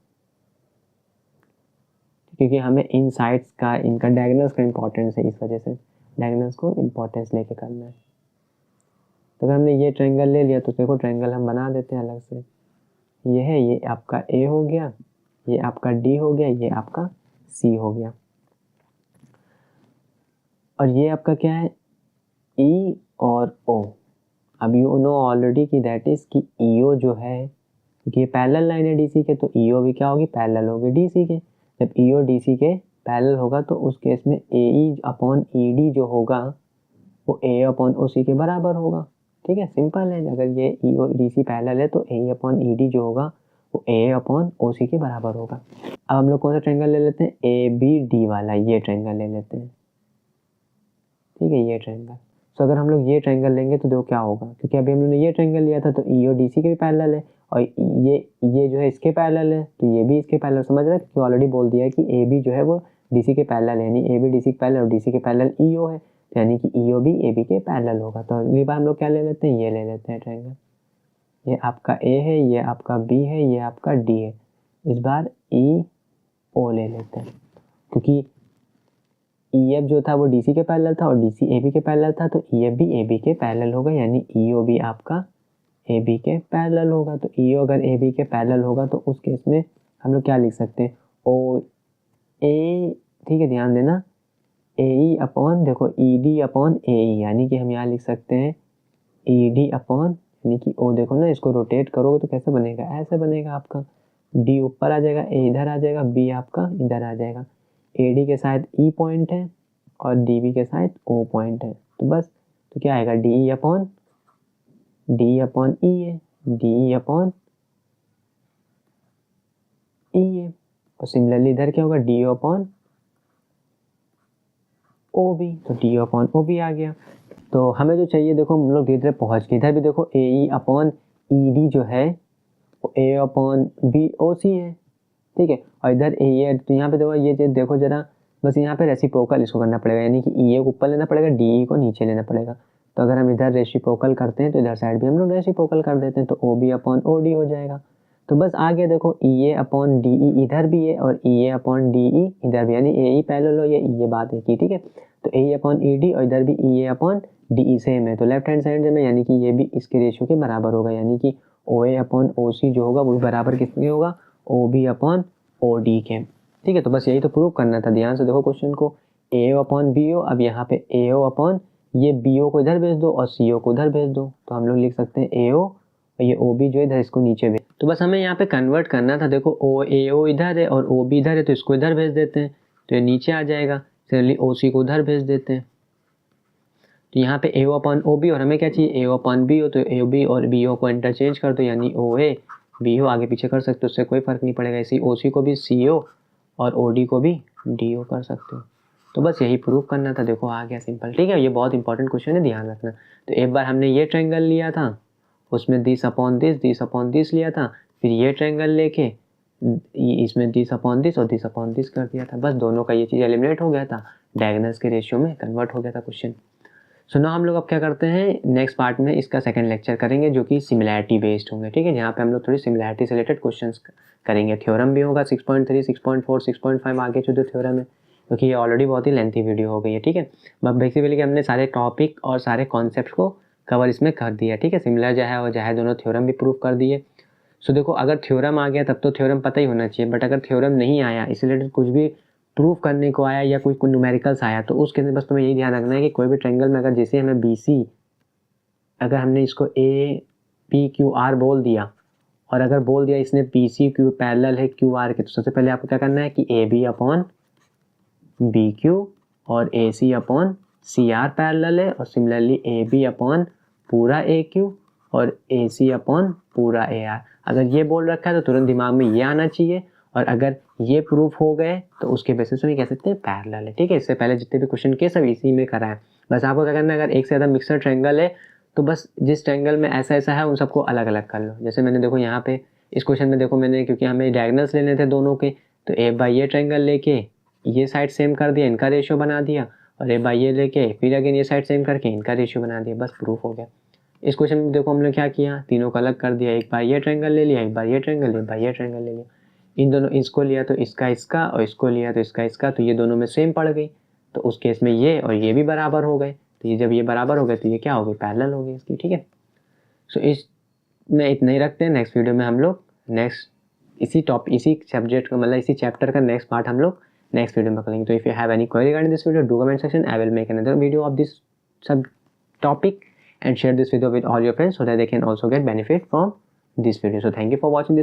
क्योंकि हमें इन साइड्स का, इनका डायगोनल्स का इंपॉर्टेंस है, इस वजह से डायगोनल्स को इंपॉर्टेंस लेके करना है। तो अगर हमने ये ट्रायंगल ले लिया तो देखो ट्रायंगल हम बना देते हैं अलग से। ये है, ये आपका A हो गया, ये आपका D हो गया, ये आपका C हो गया, और ये आपका क्या है, E और O। अब यू नो ऑलरेडी कि दैट इज कि EO जो है, क्योंकि ये पैरेलल लाइन है DC के, तो EO भी क्या होगी, पैरेलल होगी DC के। जब EO DC के पैरेलल होगा तो उस केस में AE अपॉन ED जो होगा वो A अपॉन OC के बराबर होगा। ठीक है, सिंपल है। अगर ये EO DC पैरेलल है तो AE अपॉन ED जो होगा वो A अपॉन OC के बराबर होगा। अब हम लोग कौन सा ट्रायंगल ले लेते हैं, ABD वाला, ये ट्रायंगल ले लेते हैं। ठीक है, ये ट्रायंगल। तो अगर हम लोग ये ट्रायंगल लेंगे तो देखो क्या होगा, क्योंकि अभी हम लोगों ने ये ट्रायंगल लिया था तो EO DC के भी पैरेलल है, और ये जो है इसके पैरेलल है, तो ये भी इसके पैरेलल। समझ रहे हैं, क्योंकि ऑलरेडी बोल दिया है कि AB जो है वो DC के पैरेलल है, यानी AB DC के पैरेलल और DC के पैरेलल EO है, तो यानी कि EO भी AB के पैरेलल होगा। तो अगली बार हम लोग क्या ले लेते हैं, ये ले लेते हैं ट्रायंगल। ये आपका A है, ये आपका B है, ये आपका D है। इस बार EO ले लेते हैं, क्योंकि EF जो था वो DC के पैरेलल था और DC AB के पैरेलल था, तो EF भी AB के पैरेलल होगा, यानी EO भी आपका AB के पैरेलल होगा। तो EO अगर AB के पैरेलल होगा तो उस केस में हम लोग क्या लिख सकते हैं, OA। ठीक है, ध्यान देना, AE अपॉन देखो ED अपॉन AE, यानी कि हम यहाँ लिख सकते हैं ED अपॉन, यानी कि O देखो ना, इसको रोटेट करोगे तो कैसे बनेगा, ऐसे बनेगा आपका। D ऊपर आ जाएगा, A इधर आ जाएगा, B आपका इधर आ जाएगा। AD के साथ E पॉइंट है और DB के साथ O पॉइंट है, तो बस, तो क्या आएगा, DE अपॉन E है, DE अपॉन E है। और सिमिलरली इधर क्या होगा, DO अपॉन OB, तो DO अपॉन OB आ गया। तो हमें जो चाहिए, देखो हम लोग धीरे धीरे पहुँच गए। इधर भी देखो AE अपॉन ED जो है वो A अपॉन BOC है। ठीक है, और इधर AE है, तो यहाँ पे देखो, ये देखो जरा, बस यहाँ पे रेसिप्रोकल इसको करना पड़ेगा, यानी कि EA को ऊपर लेना पड़ेगा, DE को नीचे लेना पड़ेगा। तो अगर हम इधर रेसिप्रोकल करते हैं तो इधर साइड भी हम लोग रेसिप्रोकल कर देते हैं, तो OB अपॉन OD हो जाएगा। तो बस आ गया, देखो EA अपॉन DE इधर भी है और EA अपॉन DE इधर भी, यानी AE पैरेलल हो, ये बात है कि ठीक है। तो AE अपॉन ED और इधर भी EA अपॉन DE सेम है, तो लेफ्ट हैंड साइड में, यानी कि ये भी इसके रेशियो के बराबर होगा, यानी कि OA अपॉन OC जो होगा वो भी बराबर किसके होगा, OB अपॉन OD के। ठीक है, तो बस यही तो प्रूव करना था। ध्यान से देखो क्वेश्चन को, AO अपॉन BO, अब यहाँ पे AO अपॉन, ये BO को इधर भेज दो और CO को उधर भेज दो, तो हम लोग लिख सकते हैं AO और ये OB जो इधर, इसको नीचे भेज। तो बस हमें यहाँ पे कन्वर्ट करना था। देखो AO इधर है और OB इधर है, तो इसको इधर भेज देते हैं, तो ये नीचे आ जाएगा। सिमिलरली OC को उधर भेज देते हैं, तो यहाँ पे AO अपॉन OB, और हमें क्या चाहिए, AO अपॉन BO, तो OB और BO को इंटरचेंज कर दो, यानी OA BO आगे पीछे कर सकते हो, उससे कोई फर्क नहीं पड़ेगा। इसी OC को भी CO और OD को भी DO कर सकते हो। तो बस यही प्रूव करना था, देखो आ गया सिंपल, ठीक है। ये बहुत इंपॉर्टेंट क्वेश्चन है, ध्यान रखना। तो एक बार हमने ये ट्रायंगल लिया था, उसमें दिस अपॉन दिस लिया था, फिर ये ट्रायंगल लेके इसमें दिस अपॉन दिस और दिस अपॉन दिस कर दिया था, बस दोनों का ये चीज़ एलिमिनेट हो गया था, डायगोनल्स के रेशियो में कन्वर्ट हो गया था क्वेश्चन। सो नाउ हम लोग अब क्या करते हैं, नेक्स्ट पार्ट में इसका सेकंड लेक्चर करेंगे जो कि सिमिलैरिटी बेस्ड होंगे, ठीक है। जहाँ पे हम लोग थोड़ी सिमिलैरिटी से रिलेटेड क्वेश्चंस करेंगे। थ्योरम भी होगा 6.3, 6.4, 6.5 आगे जो थ्योरम है, क्योंकि ये ऑलरेडी बहुत ही लेंथी वीडियो हो गई है, ठीक है। बट बेसिकली हमने सारे टॉपिक और सारे कॉन्सेप्ट को कवर इसमें कर दिया, ठीक है। सिमिलर जो है वो चाहे दोनों थ्योरम भी प्रूव कर दिए। सो देखो अगर थ्योरम आ गया तब तो थ्योरम पता ही होना चाहिए, बट अगर थ्योरम नहीं आया, इससे रिलेटेड कुछ भी प्रूफ करने को आया या कोई न्यूमेरिकल्स आया, तो उसके अंदर बस तुम्हें यही ध्यान रखना है कि कोई भी ट्रायंगल में अगर जैसे हमें BC, अगर हमने इसको APQR बोल दिया और अगर बोल दिया इसने PCQ पैरेलल है QR के, तो सबसे पहले आपको क्या करना है कि AB अपॉन BQ और AC अपॉन CR पैरेलल है, और सिमिलरली AB अपॉन पूरा AQ और AC अपॉन पूरा AR। अगर ये बोल रखा है तो तुरंत दिमाग में ये आना चाहिए, और अगर ये प्रूफ हो गए तो उसके बेसिस में कह सकते हैं पैरेलल है, ठीक है। इससे पहले जितने भी क्वेश्चन के सब इसी में करा है। बस आपको क्या करना है, अगर एक से ज़्यादा मिक्सर ट्रायंगल है तो बस जिस ट्रायंगल में ऐसा ऐसा है उन सबको अलग अलग कर लो। जैसे मैंने देखो यहाँ पे इस क्वेश्चन में देखो मैंने, क्योंकि हमें डायगोनल्स लेने थे दोनों के, तो ए बाई ये ट्रायंगल लेके ये साइड सेम कर दिया, इनका रेशियो बना दिया, और ए बाई ये लेके फिर अगेन ये साइड सेम करके इनका रेशियो बना दिया, बस प्रूफ हो गया। इस क्वेश्चन में देखो हमने क्या किया, तीनों को अलग कर दिया, एक बार ये ट्रायंगल ले लिया, एक बार ये ट्रायंगल, एक बार ये ट्रायंगल ले लिया, इन दोनों इसको लिया तो इसका इसका, और इसको लिया तो इसका इसका, तो ये दोनों में सेम पड़ गई, तो उस केस में ये और ये भी बराबर हो गए। तो ये जब ये बराबर हो गए तो ये क्या हो गई, पैरेलल हो गई इसकी, ठीक है। सो इस में इतना ही रखते हैं। नेक्स्ट वीडियो में हम लोग इसी सब्जेक्ट का मतलब इसी चैप्टर का नेक्स्ट पार्ट हम लोग नेक्स्ट वीडियो में करेंगे। तो if you have any query regarding this video, do comment section, I will make another video of this सब topic and share this video with all your friends so that they can also get benefit from this video. So thank you for watching this.